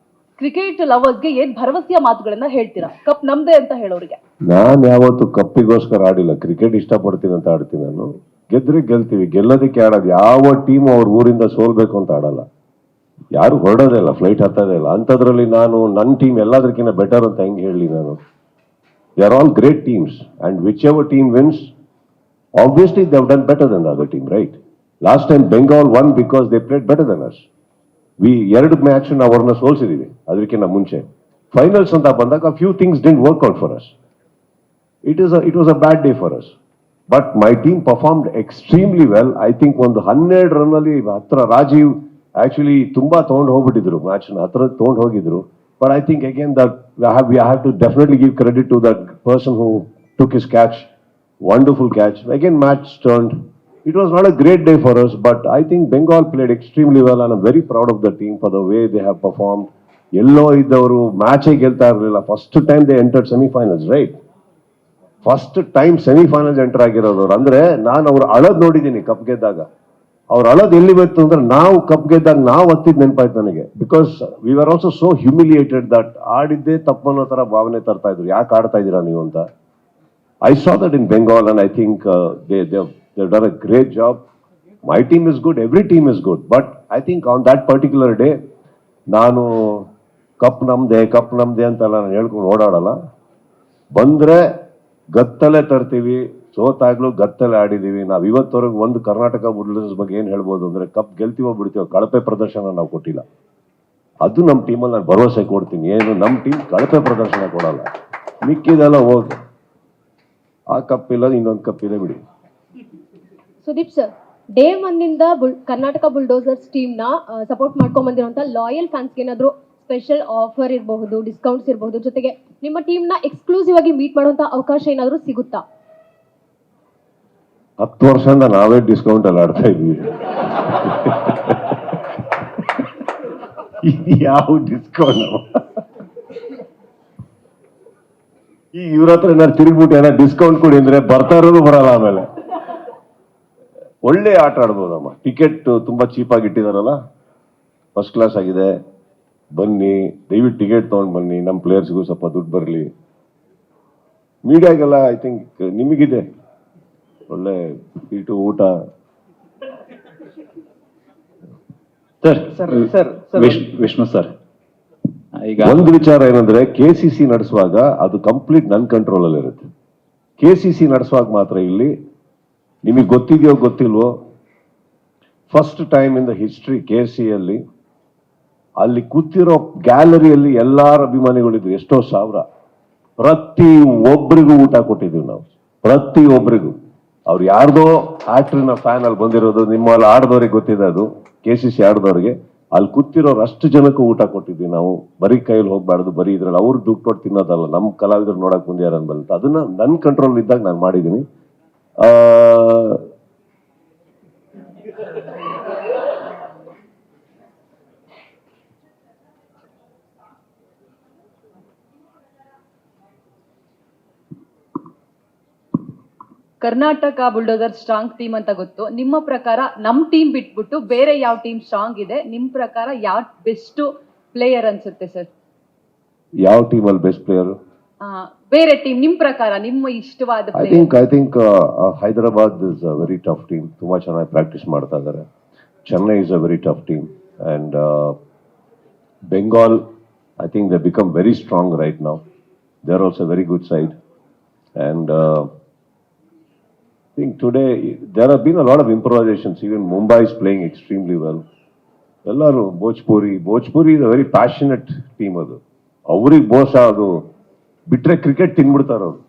ಕ್ರಿಕೆಟ್ ಲವರ್ಸ್ಗೆ ಏನ್ ಭರವಸೆಯ ಮಾತುಗಳನ್ನ ಹೇಳ್ತೀರಾ ಕಪ್ ನಮ್ದೇ ಅಂತ ಹೇಳೋರಿಗೆ? ನಾನು ಯಾವತ್ತು ಕಪ್ಪಿಗೋಸ್ಕರ ಆಡಿಲ್ಲ. ಕ್ರಿಕೆಟ್ ಇಷ್ಟಪಡ್ತೀನಿ ಅಂತ ಆಡ್ತೀನಿ ನಾನು. ಗೆದ್ರೆ ಗೆಲ್ತೀವಿ, ಗೆಲ್ಲೋದಕ್ಕೆ ಆಡೋದು. ಯಾವ ಟೀಮ್ ಅವ್ರ ಊರಿಂದ ಸೋಲ್ಬೇಕು ಅಂತ ಆಡಲ್ಲ. ಯಾರು ಹೊರಡೋದೇ ಇಲ್ಲ, ಫ್ಲೈಟ್ ಹತ್ತೋದೇ ಇಲ್ಲ. ಅಂಥದ್ರಲ್ಲಿ ನಾನು ನನ್ನ ಟೀಮ್ ಎಲ್ಲದಕ್ಕಿಂತ ಬೆಟರ್ ಅಂತ ಹೆಂಗೆ ಹೇಳಿ ನಾನು? They are all great teams and whichever team wins obviously they have done better than the other team, right? Last time Bengal won because they played better than us. 2 match ನಾವು ಅವ್ರನ್ನ ಸೋಲ್ಸಿದೀವಿ ಅದಕ್ಕಿಂತ ಮುಂಚೆ. Finals ಅಂತ ಬಂದಾಗ few things didn't work out for us. It was a bad day for us. But my team performed extremely well. I think ಒಂದು 12 ರನ್ನಲ್ಲಿ ಹತ್ರ Rajiv actually ತುಂಬಾ ತಗೊಂಡು ಹೋಗ್ಬಿಟ್ಟಿದ್ರು ಮ್ಯಾಚ್ ಹತ್ರ ತಗೊಂಡು ಹೋಗಿದ್ರು. But I think again that we have to definitely give credit to that person who took his catch. Wonderful catch. Again match turned. It was not a great day for us, but I think Bengal played extremely well and I'm very proud of the team for the way they have performed. ಎಲ್ಲೋ ಇದ್ದವರು ಮ್ಯಾಚೇ ಗೆಲ್ತಾ ಇರಲಿಲ್ಲ. First time they entered semifinals, right? First time semifinals enter ಆಗಿರೋದು. ಅಂದ್ರೆ ನಾನು ಅವ್ರು ಅಳದ್ ನೋಡಿದ್ದೀನಿ cup ಗೆದ್ದಾಗ. ಅವ್ರು ಅಳದ್ ಎಲ್ಲಿ ಬಂತು ಅಂದ್ರೆ ನಾವು ಕಪ್ ಗೆದ್ದಾಗ ನಾವು ಹತ್ತಿದ್ ನೆನಪಾಯ್ತು ನನಗೆ. Because we are also so humiliated that ಆಡಿದ್ದೇ ತಪ್ಪನ್ನೋ ತರ ಭಾವನೆ ತರ್ತಾ ಇದ್ರು. ಯಾಕೆ ಆಡ್ತಾ ಇದ್ದೀರಾ ನೀವು ಅಂತ. I saw that in Bengal and I think they've done a great job. My team is good, every team is good, but I think on that particular day ನಾನು ಕಪ್ ನಮ್ದೆ ಅಂತೆಲ್ಲ ನಾನು ಹೇಳ್ಕೊಂಡು ಓಡಾಡಲ್ಲ. ಬಂದ್ರೆ ಗತ್ತಲೆ ತರ್ತೀವಿ, ಸೋತಾಗ್ಲೂ ಗತ್ತಲೆ ಆಡಿದೀವಿ. ನಾವು ಇವತ್ತವರೆಗೂ ಒಂದು ಕರ್ನಾಟಕ ಬುಲ್ಡೋಸರ್ಸ್ ಬಗ್ಗೆ ಏನ್ ಹೇಳ್ಬೋದು ಅಂದ್ರೆ ಕಪ್ ಗೆಲ್ತೀವೋ ಬಿಡ್ತೀವೋ, ಕಳಪೆ ಪ್ರದರ್ಶನ ನಾವು ಕೊಟ್ಟಿಲ್ಲ. ಅದು ನಮ್ಮ ಟೀಮಲ್ಲಿ ನಾನು ಭರವಸೆ ಕೊಡ್ತೀನಿ. ಏನು ನಮ್ಮ ಟೀಮ್ ಕಳಪೆ ಪ್ರದರ್ಶನ ಕೊಡಲ್ಲ. ಮಿಕ್ಕಿದೆಲ್ಲ ಹೋಗಿ ಆ ಕಪ್ ಇಲ್ಲ ಇನ್ನೊಂದು ಕಪ್ ಇದೆ ಬಿಡಿ. ಸುದೀಪ್ ಸರ್, ಡೇ ಒನ್ನಿಂದ ಕರ್ನಾಟಕ ಬುಲ್ಡೋಸರ್ಸ್ ಟೀಮ್ನ ಸಪೋರ್ಟ್ ಮಾಡ್ಕೊಂಡ್ ಬಂದಿರುವಂಥ ಲಾಯಲ್ ಫ್ಯಾನ್ಸ್ಗೆ ಏನಾದರೂ ಸ್ಪೆಷಲ್ ಆಫರ್ ಇರಬಹುದು, ಡಿಸ್ಕೌಂಟ್ಸ್ ಇರಬಹುದು, ಜೊತೆಗೆ ನಿಮ್ಮ ಟೀಮ್ನ ಎಕ್ಸ್ಕ್ಲೂಸಿವ್ ಆಗಿ ಮೀಟ್ ಮಾಡುವಂಥ ಅವಕಾಶ ಏನಾದರೂ ಸಿಗುತ್ತಾ? 10 ವರ್ಷದಿಂದ ನಾವೇ ಡಿಸ್ಕೌಂಟ್ ಅಲ್ಲಿ ಆಡ್ತಾ ಇದ್ವಿ. ಯಾವ ಡಿಸ್ಕೌಂಟ್? ಈ ಇವ್ರ ಹತ್ರ ಏನಾದ್ರು ತಿರುಗ್ಬಿಟ್ಟು ಏನಾದ್ರು ಡಿಸ್ಕೌಂಟ್ ಕೊಡಿ ಅಂದ್ರೆ ಬರ್ತಾ ಇರೋದು ಬರಲ್ಲ. ಆಮೇಲೆ ಒಳ್ಳೆ ಆಟ ಆಡ್ಬೋದಮ್ಮ. ಟಿಕೆಟ್ ತುಂಬಾ ಚೀಪ್ ಆಗಿ ಇಟ್ಟಿದಾರಲ್ಲ, ಫಸ್ಟ್ ಕ್ಲಾಸ್ ಆಗಿದೆ. ಬನ್ನಿ, ದಯವಿಟ್ಟು ಟಿಕೆಟ್ ತಗೊಂಡ್ ಬನ್ನಿ, ನಮ್ಮ ಪ್ಲೇಯರ್ಸ್ಗೂ ಸ್ವಲ್ಪ ದುಡ್ಡು ಬರಲಿ. ಮೀಡಿಯಾಗೆಲ್ಲ ಐ ಥಿಂಕ್ ನಿಮಗಿದೆ ಒಳ್ಳೆ ಇಟ್ಟು ಊಟ. ವಿಷ್ಣು ಸರ್, ಈಗ ಒಂದು ವಿಚಾರ ಏನಂದ್ರೆ, KCC ನಡೆಸುವಾಗ ಅದು ಕಂಪ್ಲೀಟ್ ನನ್ನ ಕಂಟ್ರೋಲ್ ಅಲ್ಲಿ ಇರುತ್ತೆ. KCC ನಡೆಸುವಾಗ ಮಾತ್ರ ಇಲ್ಲಿ ನಿಮಗೆ ಗೊತ್ತಿದೆಯೋ ಗೊತ್ತಿಲ್ವೋ, first time in the history KCಯಲ್ಲಿ ಅಲ್ಲಿ ಕೂತಿರೋ ಗ್ಯಾಲರಿಯಲ್ಲಿ ಎಲ್ಲಾರ ಅಭಿಮಾನಿಗಳಿದ್ರು, ಎಷ್ಟೋ ಸಾವಿರ. ಪ್ರತಿ ಒಬ್ಬರಿಗೂ ಊಟ ಕೊಟ್ಟಿದ್ದೀವಿ ನಾವು, ಪ್ರತಿ ಒಬ್ಬರಿಗೂ. ಅವ್ರು ಯಾರ್ದೋ ಆಕ್ಟ್ರಿನ ಫ್ಯಾನ್ ಅಲ್ಲಿ ಬಂದಿರೋದು, ನಿಮ್ಮಲ್ಲಿ ಆಡ್ದವ್ರಿಗೆ ಗೊತ್ತಿದೆ ಅದು. KCC ಆಡ್ದವ್ರಿಗೆ ಅಲ್ಲಿ ಕೂತಿರೋರು ಅಷ್ಟು ಜನಕ್ಕೂ ಊಟ ಕೊಟ್ಟಿದ್ವಿ ನಾವು. ಬರೀ ಕೈಯಲ್ಲಿ ಹೋಗ್ಬಾರ್ದು, ಬರೀ ಇದ್ರಲ್ಲಿ ಅವ್ರು ದುಡ್ಡು ಕೊಟ್ಟು ತಿನ್ನೋದಲ್ಲ, ನಮ್ಮ ಕಲಾವಿದರು ನೋಡಕ್ ಬಂದ್ಯಾರ ಅನ್ಬಲ್ತ. ಅದನ್ನ ನನ್ನ ಕಂಟ್ರೋಲ್ ಇದ್ದಾಗ ನಾನು ಮಾಡಿದ್ದೀನಿ. ಕರ್ನಾಟಕ ಬುಲ್ಡೋಸರ್ ಸ್ಟ್ರಾಂಗ್ ಟೀಮ್ ಅಂತ ಗೊತ್ತು. ನಿಮ್ಮ ಪ್ರಕಾರ ನಮ್ ಟೀಮ್ ಬಿಟ್ಬಿಟ್ಟು ಬೇರೆ ಯಾವ ಟೀಮ್ ಸ್ಟ್ರಾಂಗ್ ಇದೆ? ನಿಮ್ ಪ್ರಕಾರ ಯಾವ ಬೆಸ್ಟ್ ಪ್ಲೇಯರ್ ಅನ್ಸುತ್ತೆ ಸರ್? ಯಾವ ಟೀಮ್ ಅಲ್ಲಿ ಬೆಸ್ಟ್ ಪ್ಲೇಯರ್? ಬೇರೆ ಟೀಮ್ ನಿಮ್ ಪ್ರಕಾರ, ನಿಮ್ಮ ಇಷ್ಟವಾದ I think Hyderabad is a very tough team. ತುಂಬಾ ಚೆನ್ನಾಗಿ ಪ್ರಾಕ್ಟೀಸ್ ಮಾಡ್ತಾ ಇದ್ದಾರೆ. Chennai is a very tough team. And Bengal, I think they become very strong right now. They are also very good side. And I think today there have been a lot of improvisations. Even Mumbai is playing extremely well. Ellaru Bhojpuri is a very passionate team adu. Avrige ಬಹುಶ ಅದು ಬಿಟ್ರೆ cricket ತಿನ್ಬಿಡ್ತಾರ ಅವರು.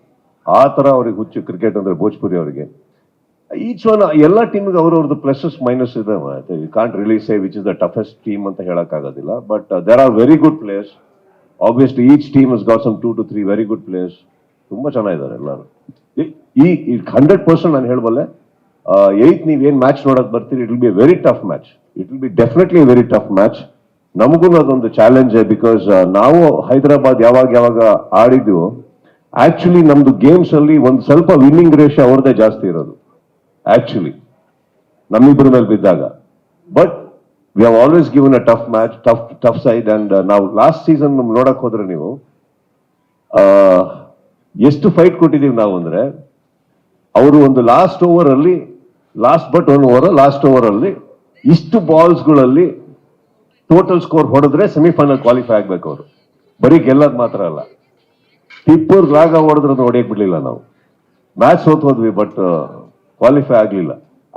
ಆ ತರ ಅವ್ರಿಗೆ ಹುಚ್ಚು cricket ಅಂದ್ರೆ Bhojpuri ಅವರಿಗೆ. ಈಚ್ ಒನ್ ಎಲ್ಲ ಟೀಮ್ಗೆ ಅವ್ರವ್ರದ್ದು ಪ್ಲಸಸ್ ಮೈನಸ್ ಇದೆ. You can't really say which is the toughest team ಅಂತ ಹೇಳಕ್ ಆಗೋದಿಲ್ಲ. But there are very good players. Obviously each team has got some 2 to 3 very good players. ತುಂಬಾ ಚೆನ್ನಾಗಿದ್ದಾರೆ ಎಲ್ಲರೂ. ಈ 100% ನಾನು ಹೇಳಬಲ್ಲೆ, 8th ನೀವೇನ್ ಮ್ಯಾಚ್ ನೋಡಕ್ ಬರ್ತೀರಿ, it will be A very tough match. It will be definitely very tough match. ನಮಗೂ ಅದೊಂದು ಚಾಲೆಂಜ್, ಬಿಕಾಸ್ ನಾವು ಹೈದರಾಬಾದ್ ಯಾವಾಗ ಆಡಿದ್ವು, ಆಕ್ಚುಲಿ ನಮ್ದು ಗೇಮ್ಸ್ ಅಲ್ಲಿ ಒಂದು ಸ್ವಲ್ಪ ವಿನ್ನಿಂಗ್ ರೇಷಿಯೋ ಅವ್ರದ್ದೇ ಜಾಸ್ತಿ ಇರೋದು ಆಕ್ಚುಲಿ ನಮ್ಮಿಬ್ಬರ ಮೇಲೆ ಬಿದ್ದಾಗ. But we have always given a tough match, tough side. And ನಾವು ಲಾಸ್ಟ್ ಸೀಸನ್ ನೋಡಕ್ ಹೋದ್ರೆ ನೀವು ಎಷ್ಟು ಫೈಟ್ ಕೊಟ್ಟಿದೀವಿ ನಾವು ಅಂದ್ರೆ, ಅವರು ಒಂದು ಲಾಸ್ಟ್ ಓವರ್ ಅಲ್ಲಿ ಇಷ್ಟು ಬಾಲ್ಸ್ಗಳಲ್ಲಿ ಟೋಟಲ್ ಸ್ಕೋರ್ ಹೊಡೆದ್ರೆ ಸೆಮಿಫೈನಲ್ ಕ್ವಾಲಿಫೈ ಆಗ್ಬೇಕು ಅವರು. ಬರೀ ಗೆಲ್ಲೋದು ಮಾತ್ರ ಅಲ್ಲ, ಟಿಪ್ಪೂರ್ ರಾಗ ಹೊಡೆದ್ರೆ ಹೊಡೆಯಕ್ ಬಿಡ್ಲಿಲ್ಲ ನಾವು. ಮ್ಯಾಚ್ ಹೋದ್ವಿ, ಬಟ್ ಕ್ವಾಲಿಫೈ ಆಗ್ಲಿಲ್ಲ.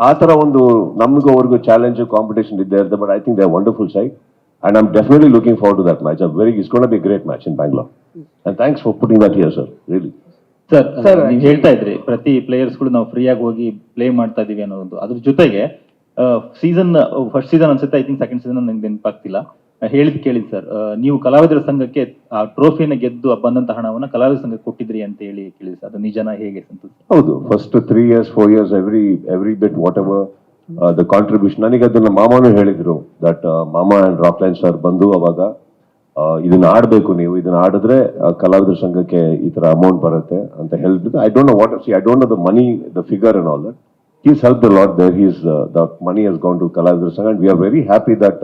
ಆ ತರ ಒಂದು ನಮಗೂ ಅವ್ರಿಗೂ ಚಾಲೆಂಜ್, ಕಾಂಪಿಟೇಷನ್ ಇದ್ದೇ ಇರುತ್ತೆ. But I think they R wonderful side. And I'm definitely looking forward to that match. It's going to be a great match in Bangalore. And thanks for putting that here, sir. Really. Sir, ನೀವು ಹೇಳ್ತಾ ಇದ್ರಿ ಪ್ರತಿ ಪ್ಲೇಯರ್ಸ್ಗಳು ನಾವು free ಆಗಿ ಹೋಗಿ play ಮಾಡ್ತಾ ಇದೀವಿ ಅನ್ನೋದು. ಅದ್ರ ಜೊತೆಗೆ ಫಸ್ಟ್ ಸೀಸನ್ ಅನ್ಸುತ್ತೆ, ಐ ಥಿಂಕ್ ಸೆಕೆಂಡ್ ಸೀಸನ್ ನಂಗೆ ನೆನಪಾಗ್ತಿಲ್ಲ, ಕೇಳಿದ್ ಸರ್, ನೀವು ಕಲಾವಿದರ ಸಂಘಕ್ಕೆ ಆ ಟ್ರೋಫಿನ ಗೆದ್ದು ಬಂದಂತ ಹಣವನ್ನ ಕಲಾವಿದರ ಸಂಘಕ್ಕೆ ಕೊಟ್ಟಿದ್ರಿ ಅಂತ ಹೇಳಿ ಕೇಳಿದ್ರಿ ಸರ್. ಅದು ನಿಜನಾ, ಹೇಗೆ ಸಂತೋಷ? ಹೌದು, first 3 years 4 years every bit whatever the contribution. ನನಗೆ ಅದನ್ನ ಮಾಮಾನು ಹೇಳಿದ್ರು, ದಟ್ ಮಾಮಾ ಅಂಡ್ ರಾಕ್ಲೈನ್ ಸರ್ ಬಂದು ಅವಾಗ ಇದನ್ನ ಆಡ್ಬೇಕು, ನೀವು ಇದನ್ನ ಆಡಿದ್ರೆ ಕಲಾವಿದರ ಸಂಘಕ್ಕೆ ಈ ತರ ಅಮೌಂಟ್ ಬರುತ್ತೆ ಅಂತ ಹೇಳಿದ್ರು. I don't know the money, the figure and all that. He's helped a lot there. The money has gone to ಕಲಾವಿದರ ಸಂಘ. And we are very happy that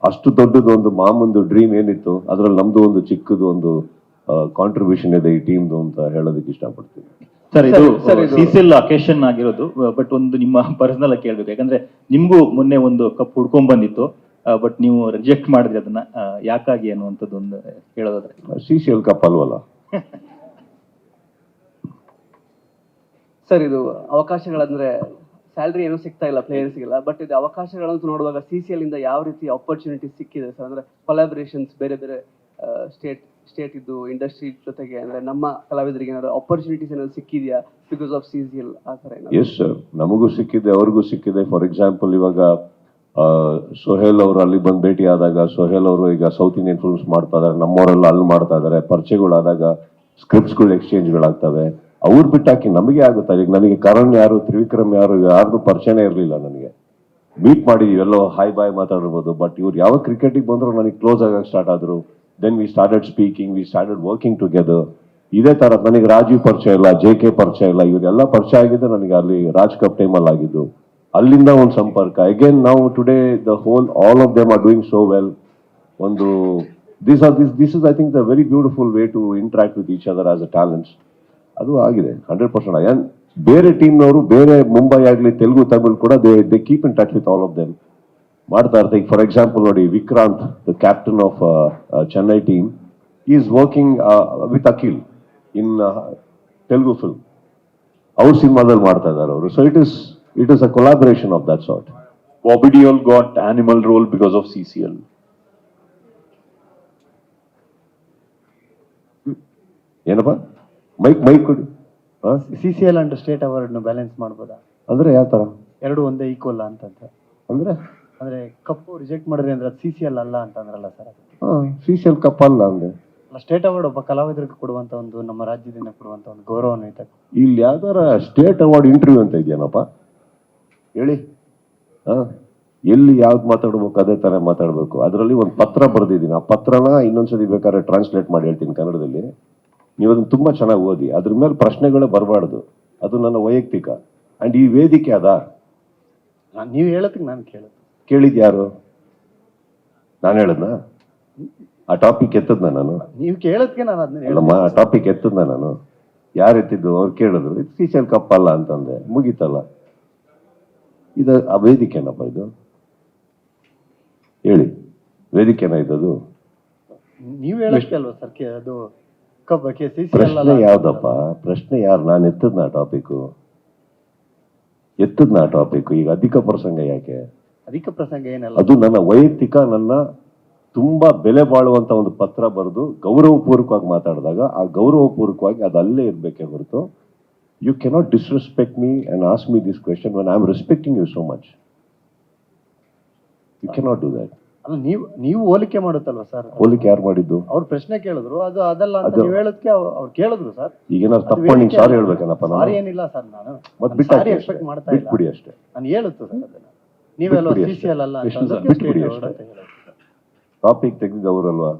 ಅಷ್ಟು ದೊಡ್ಡದು ಒಂದು ಮಾಮಂದು ಡ್ರೀಮ್ ಏನಿತ್ತು, ಅದ್ರಲ್ಲಿ ನಮ್ದು ಒಂದು ಚಿಕ್ಕದು ಒಂದು ಕಾಂಟ್ರಿಬ್ಯೂಷನ್ ಇದೆ ಈ ಟೀಮ್ದು ಅಂತ ಹೇಳೋದಕ್ಕೆ ಇಷ್ಟಪಡ್ತೀನಿ. ಸರ್, ಇದು CCL ಅಕೇಶನ್ ಆಗಿರೋದು, ಬಟ್ ಒಂದು ನಿಮ್ಮ ಪರ್ಸನಲ್ ಆಗಿ ಕೇಳ್ಬೇಕು. ಯಾಕಂದ್ರೆ ನಿಮ್ಗೂ ಮೊನ್ನೆ ಒಂದು ಕಪ್ ಹುಡ್ಕೊಂಡ್ ಬಂದಿತ್ತು, ಬಟ್ ನೀವು ರಿಜೆಕ್ಟ್ ಮಾಡಿದ್ರಿ ಅದನ್ನ, ಯಾಕಾಗಿ ಅನ್ನುವಂಥದ್ದು ಒಂದು ಹೇಳೋದಾದ್ರೆ? CCL ಕಪ್ ಅಲ್ವಲ್ಲ ಸರ್. ಇದು ಅವಕಾಶಗಳಂದ್ರೆ ಸ್ಯಾಲ್ರಿ ಏನೂ ಸಿಗ್ತಾ ಇಲ್ಲ ಪ್ಲೇಯರ್ಸ್ಗೆಲ್ಲ, ಬಟ್ ಇದು ಅವಕಾಶಗಳಂತೂ ನೋಡುವಾಗ CCL ಇಂದ ಯಾವ ರೀತಿ ಆಪರ್ಚುನಿಟಿ ಸಿಕ್ಕಿದೆ ಸರ್? ಅಂದ್ರೆ ಕೊಲಾಬರೇಷನ್ಸ್ ಬೇರೆ ಬೇರೆ ಸ್ಟೇಟ್ ಸ್ಟೇಟ್ ಇದ್ದು ಇಂಡಸ್ಟ್ರಿ ಜೊತೆಗೆ ಅಂದ್ರೆ ನಮ್ಮ ಕಲಾವಿದರಿಗೆ ಏನಾದ್ರು ಆಪರ್ಚುನಿಟೀಸ್ ಏನಾದ್ರು ಸಿಕ್ಕಿದೆಯಾ ಬಿಕಾಸ್ ಆಫ್ CCL ಆ ಥರ ಏನಾದ್ರು? ಎಸ್ ಸರ್, ನಮಗೂ ಸಿಕ್ಕಿದೆ, ಅವ್ರಿಗೂ ಸಿಕ್ಕಿದೆ. ಫಾರ್ ಎಕ್ಸಾಂಪಲ್ ಇವಾಗ ಸೊಹೇಲ್ ಅವರು ಅಲ್ಲಿ ಬಂದು ಭೇಟಿ ಆದಾಗ, ಸೊಹೇಲ್ ಅವರು ಈಗ ಸೌತ್ ಇಂಡಿಯನ್ ಫಿಲ್ಮ್ಸ್ ಮಾಡ್ತಾ ಇದಾರೆ, ನಮ್ಮವರೆಲ್ಲ ಅಲ್ಲಿ ಮಾಡ್ತಾ ಇದಾರೆ. ಪರಿಚಯಗಳಾದಾಗ ಸ್ಕ್ರಿಪ್ಟ್ಸ್ಗಳು ಎಕ್ಸ್ಚೇಂಜ್ಗಳಾಗ್ತವೆ. ಅವ್ರು ಬಿಟ್ಟಾಕಿ ನಮಗೆ ಆಗುತ್ತೆ. ಈಗ ನನಗೆ ಕರಣ್ ಯಾರು, ತ್ರಿವಿಕ್ರಮ್ ಯಾರು, ಯಾರ್ದು ಪರಿಚಯನೇ ಇರಲಿಲ್ಲ. ನನಗೆ ಮೀಟ್ ಮಾಡಿದೀವಿ, ಎಲ್ಲೋ ಹಾಯ್ ಬಾಯ್ ಮಾತಾಡಿರ್ಬೋದು. ಬಟ್ ಇವ್ರು ಯಾವ ಕ್ರಿಕೆಟಿಗೆ ಬಂದ್ರು ನನಗೆ ಕ್ಲೋಸ್ ಆಗಕ್ಕೆ ಸ್ಟಾರ್ಟ್ ಆದ್ರು. Then we started speaking, we started working together. ಇದೇ ತರ ನನಗೆ ರಾಜೀವ್ ಪರಿಚಯ ಇಲ್ಲ, JK ಪರಿಚಯ ಇಲ್ಲ, ಇವರೆಲ್ಲ ಪರಿಚಯ ಆಗಿದ್ದು ನನಗೆ ಅಲ್ಲಿ ರಾಜ್ ಕಪ್ ಟೈಮಲ್ಲಿ ಆಗಿದ್ದು. ಅಲ್ಲಿಂದ ಒಂದು ಸಂಪರ್ಕ. ಅಗೇನ್ ನಾವು today the whole all of them are doing so well. ಒಂದು this is I think the very beautiful way to interact with each other as a talents. ಅದು ಆಗಿದೆ 100%. ಬೇರೆ ಟೀಮ್ನವರು, ಬೇರೆ ಮುಂಬೈ ಆಗಲಿ, ತೆಲುಗು, ತಮಿಳ್ ಕೂಡ they keep in touch with all of them ಮಾಡ್ತಾ ಇರ್ತಾರೆ. ಈಗ ಫಾರ್ ಎಕ್ಸಾಂಪಲ್ ನೋಡಿ, Vikrant, the captain of Chennai team, is working with Akhil in Telugu film. ಅವ್ರ ಸಿನಿಮಾದಲ್ಲಿ ಮಾಡ್ತಾ ಇದ್ದಾರೆ ಅವರು. So it is a collaboration of that sort. Bobby Deol got animal role because of CCL. ಏನಪ್ಪ ಮೈಕ್ ಕೊಡಿ. CCL and state award balance ಮಾಡ್ಬೋದಾ? ಅಂದ್ರೆ ಯಾವ ತರ? ಎರಡು ಒಂದೇ ಈಕ್ವಲ್ ಅಂತಂದ್ರೆ ಅಂದ್ರೆ ಕಪ್ಪು ರಿಜೆಕ್ಟ್ ಮಾಡಿದ್ರಿ ಅಂದ್ರೆ ಅದು CCL ಅಲ್ಲ ಅಂತಂದ್ರಲ್ಲ ಸರ್? CCL ಕಪ್ ಅಲ್ಲ ಅಂದ್ರೆ ಸ್ಟೇಟ್ ಅವಾರ್ಡ್ ಒಬ್ಬ ಕಲಾವಿದರಿಗೆ ಕೊಡುವಂತ ಒಂದು, ನಮ್ಮ ರಾಜ್ಯದಿಂದ ಕೊಡುವಂತ ಒಂದು ಗೌರವನ್ವಿತ. ಇಲ್ಲಿ ಯಾವ್ದಾರ ಸ್ಟೇಟ್ ಅವಾರ್ಡ್ ಇಂಟರ್ವ್ಯೂ ಅಂತ ಇದೆಯೇನಪ್ಪ ಹೇಳಿ? ಎಲ್ಲಿ ಯಾವ್ದು ಮಾತಾಡ್ಬೇಕು ಅದೇ ತರ ಮಾತಾಡ್ಬೇಕು. ಅದರಲ್ಲಿ ಒಂದು ಪತ್ರ ಬರೆದಿದ್ದೀನಿ. ಆ ಪತ್ರನ ಇನ್ನೊಂದ್ಸತಿ ಬೇಕಾದ್ರೆ ಟ್ರಾನ್ಸ್ಲೇಟ್ ಮಾಡಿ ಹೇಳ್ತೀನಿ ಕನ್ನಡದಲ್ಲಿ. ನೀವು ಅದನ್ನ ತುಂಬಾ ಚೆನ್ನಾಗಿ ಓದಿ. ಅದ್ರ ಮೇಲೆ ಪ್ರಶ್ನೆಗಳೇ ಬರಬಾರ್ದು. ಅದು ನನ್ನ ವೈಯಕ್ತಿಕ. ಅಂಡ್ ಈ ವೇದಿಕೆ ಅದ. ನೀವು ಹೇಳೋದಕ್ಕೆ ನಾನು ಕೇಳಿದ್ ಯಾರು? ನಾನು ಹೇಳದ್ನ? ಆ ಟಾಪಿಕ್ ಎತ್ತದ್ನ ನಾನು? ನೀವು ಕೇಳೋದಕ್ಕೆ ನಾನು ಅದನ್ನ ಅಲ್ಲಮ್ಮ, ಆ ಟಾಪಿಕ್ ಎತ್ತದ್ನ ನಾನು? ಯಾರು ಎತ್ತಿದ್ದು? ಅವ್ರು ಕೇಳಿದ್ರು, ಇದು CCL ಕಪ್ ಅಲ್ಲ ಅಂತಂದೆ, ಮುಗೀತಲ್ಲ. ಇದು ಆ ವೇದಿಕೆನಪ್ಪ ಇದು? ಹೇಳಿ, ವೇದಿಕೆನ ಇದ್ದದು? ನೀವು ಹೇಳೋದಕ್ಕೆ ಅಲ್ವಾ ಸರ್ ಅದು ಪ್ರಶ್ನೆ ಯಾವ್ದಪ್ಪ? ಪ್ರಶ್ನೆ ಯಾರು? ನಾನು ಎತ್ತದ್ನ ಟಾಪಿಕ್? ಈಗ ಅಧಿಕ ಪ್ರಸಂಗ ಯಾಕೆ? ಅಧಿಕ ಪ್ರಸಂಗ ಏನಲ್ಲ. ಅದು ನನ್ನ ವೈಯಕ್ತಿಕ, ನನ್ನ ತುಂಬಾ ಬೆಲೆ ಬಾಳುವಂತ ಒಂದು ಪತ್ರ ಬರೆದು ಗೌರವಪೂರ್ವಕವಾಗಿ ಮಾತಾಡಿದಾಗ ಆ ಗೌರವಪೂರ್ವಕವಾಗಿ ಅದು ಅಲ್ಲೇ ಇರ್ಬೇಕೇ ಹೊರತು you cannot disrespect me and ask me this question when I am respecting you so much. You cannot do that. ಅಲ್ಲ, ನೀವು ಹೋಲಿಕೆ ಮಾಡುತ್ತಲ್ವಾ ಸರ್? ಹೋಲಿಕೆ ಯಾರು ಮಾಡಿದ್ದು? ಅವ್ರು ಪ್ರಶ್ನೆ ಕೇಳಿದ್ರು, ಅದು ಅದಲ್ಲ ಅಂತ ನೀವು ಹೇಳೋದಕ್ಕೆ ಅವ್ರು ಕೇಳಿದ್ರು ಸರ್. ಈಗ ಏನಾದ್ರು ತಪ್ಪು ನಿಂಗೆ ಸಾರಿ ಹೇಳ್ಬೇಕೇನಪ್ಪ ನಾನು? ಸಾರಿ ಏನಿಲ್ಲ ಸರ್, ನಾನು ಮತ್ತೆ ಸಾರಿ ಎಕ್ಸ್ಪೆಕ್ಟ್ ಮಾಡ್ತಾ ಇಲ್ಲ. ಬಿಟ್ಬಿಡಿ ಅಷ್ಟೇ. ನಾನು ಹೇಳುತ್ತೆ ಸರ್ ಅದನ್ನ. ನೀವೆಲ್ಲ CCL ಅಲ್ಲ ಅಂತ ಬಿಟ್ಬಿಡಿ ಅಷ್ಟೇ. ಟಾಪಿಕ್ ತೆಗೆದಿದ್ದವರಲ್ವಾ?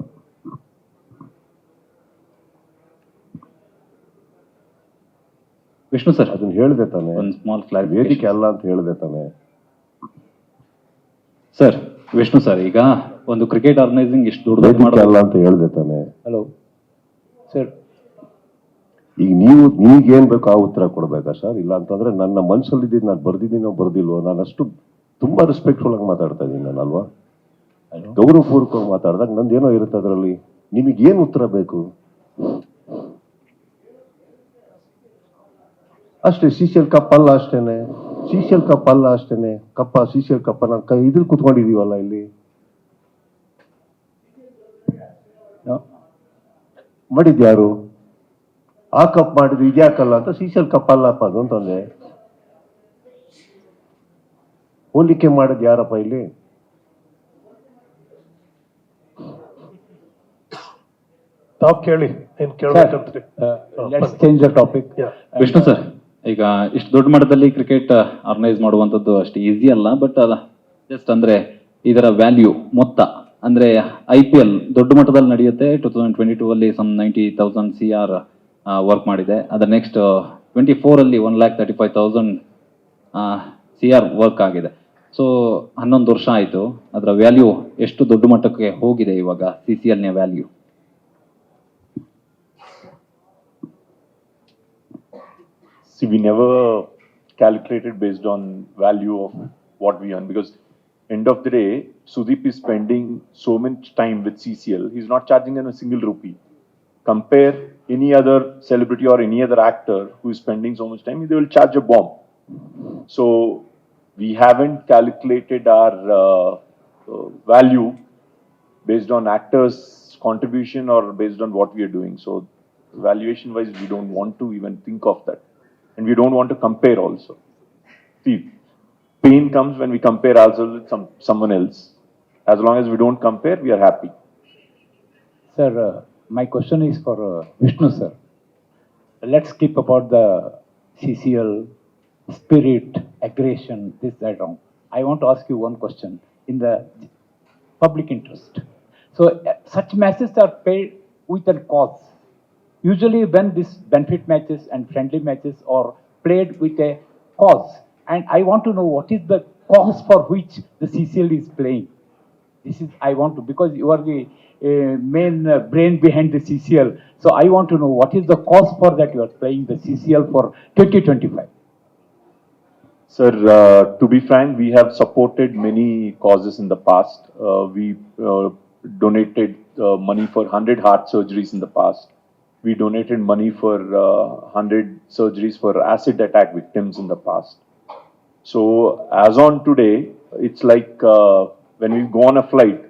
ವಿಷ್ಣು ಸರ್, ಅದನ್ನ ಹೇಳ್ದೆ ತಾನೆ? ಒಂದು ಸ್ಮಾಲ್ ಕ್ಲಾರಿಫಿಕೇಶನ್. ವೇದಿಕೆ ಅಲ್ಲ ಅಂತ ಹೇಳ್ದೆ ತಾನೆ? ಸರ್, ವಿಷ್ಣು ಸರ್, ಈಗ ಒಂದು ಕ್ರಿಕೆಟ್ ಆರ್ಗನೈಸಿಂಗ್ ಇಷ್ಟು ದೊಡ್ಡದಾಗಿ ವೇದಿಕೆ ಮಾಡೋದು. ಅಲ್ಲ ಅಂತ ಹೇಳ್ದೆ ತಾನೆ? ಹಲೋ ಸರ್, ಈಗ ನೀವೇನ್ ಬೇಕು ಆ ಉತ್ತರ ಕೊಡ್ಬೇಕಾ ಸರ್? ಇಲ್ಲ ಅಂತಂದ್ರೆ ನನ್ನ ಮನ್ಸಲ್ಲಿ ಇದ್ದಿದ್ದು ನಾನು ಬರ್ದಿದ್ದೀನೋ ಬರ್ದಿಲ್ವೋ, ನಾನು ಅಷ್ಟು ತುಂಬಾ ರೆಸ್ಪೆಕ್ಟ್ಫುಲ್ ಆಗಿ ಮಾತಾಡ್ತಾ ಇದ್ದೀನಿ ನಾನು, ಅಲ್ವಾ? ಗೌರವಪೂರ್ವಕವಾಗಿ ಮಾತಾಡಿದಾಗ ನಂದೇನೋ ಇರುತ್ತೆ ಅದರಲ್ಲಿ. ನಿಮಗೇನು ಉತ್ತರ ಬೇಕು ಅಷ್ಟೇ. CCL ಕಪ್ ಅಲ್ಲ ಅಷ್ಟೇನೆ. CCL ಕಪ್ ಅಲ್ಲ ಅಷ್ಟೇನೆ. CCL ಕಪ್ಪ ನಾವು ಇದ್ರಲ್ಲಿ ಕುತ್ಕೊಂಡಿದೀವಲ್ಲ ಇಲ್ಲಿ. ಮಾಡಿದ್ಯಾರು? ಆ ಕಪ್ ಮಾಡಿದ್ರು, ಇದ್ಯಾಕಲ್ಲ ಅಂತ CCL ಕಪ್ ಅಲ್ಲಪ್ಪ ಅದು ಅಂತಂದೆ. ಹೋಲಿಕೆ ಮಾಡಿದ್ ಯಾರಪ್ಪ ಇಲ್ಲಿ? ತಾವು ಕೇಳಿ, ಏನ್ ಕೇಳ್ಬೇಕಂತ್ರಿ? Let's change the topic. Vishnu sir, ಈಗ ಇಷ್ಟು ದೊಡ್ಡ ಮಟ್ಟದಲ್ಲಿ ಕ್ರಿಕೆಟ್ ಆರ್ಗನೈಸ್ ಮಾಡುವಂಥದ್ದು ಅಷ್ಟು ಈಸಿ ಅಲ್ಲ. ಬಟ್ ಜಸ್ಟ್ ಅಂದ್ರೆ ಇದರ ವ್ಯಾಲ್ಯೂ ಮೊತ್ತ ಅಂದ್ರೆ IPL ದೊಡ್ಡ ಮಟ್ಟದಲ್ಲಿ ನಡೆಯುತ್ತೆ. 2022 ಅಲ್ಲಿ ಸಮ್ 90,000 CR ವರ್ಕ್ ಮಾಡಿದೆ. ಅದರ ನೆಕ್ಸ್ಟ್ 24 ಅಲ್ಲಿ 1,35,000 CR ವರ್ಕ್ ಆಗಿದೆ. ಸೊ 11 ವರ್ಷ ಆಯಿತು. ಅದರ ವ್ಯಾಲ್ಯೂ ಎಷ್ಟು ದೊಡ್ಡ ಮಟ್ಟಕ್ಕೆ ಹೋಗಿದೆ ಇವಾಗ CCL ನ value? See, we never calculated based on value of what we earn, because end of the day, Sudeep is spending so much time with CCL. He's not charging them a single rupee. Compare any other celebrity or any other actor who is spending so much time, they will charge a bomb. So we haven't calculated our value based on actors contribution or based on what we are doing. So valuation wise, we don't want to even think of that. And we don't want to compare also. See, pain comes when we compare ourselves with someone else. As long as we don't compare, we are happy. Sir, my question is for Vishnu sir. Let's keep about the CCL spirit, aggression, this, that, wrong. I want to ask you one question in the public interest. So such matches are paid with a cause. Usually when these benefit matches and friendly matches are played with a cause, and I want to know what is the cause for which the CCL is playing. This is I want to, because you are the main brain behind the CCL. So I want to know what is the cause for that you are playing the CCL for 2025. Sir, to be frank, we have supported many causes in the past. We donated money for 100 heart surgeries in the past. We donated money for 100 surgeries for acid attack victims in the past. So as on today, it's like when we go on a flight,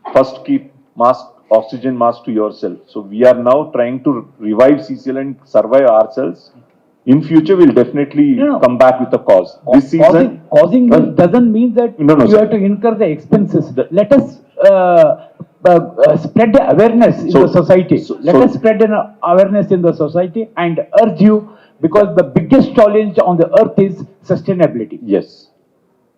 first keep oxygen mask to yourself. So we are now trying to revive CCL and survive ourselves. In future, we'll definitely come back with a cause. This season, Causing doesn't mean that No, you sir. have to incur the expenses. Let us spread the awareness in the society. Let us spread an awareness in the society and urge you, because the biggest challenge on the earth is sustainability. yes,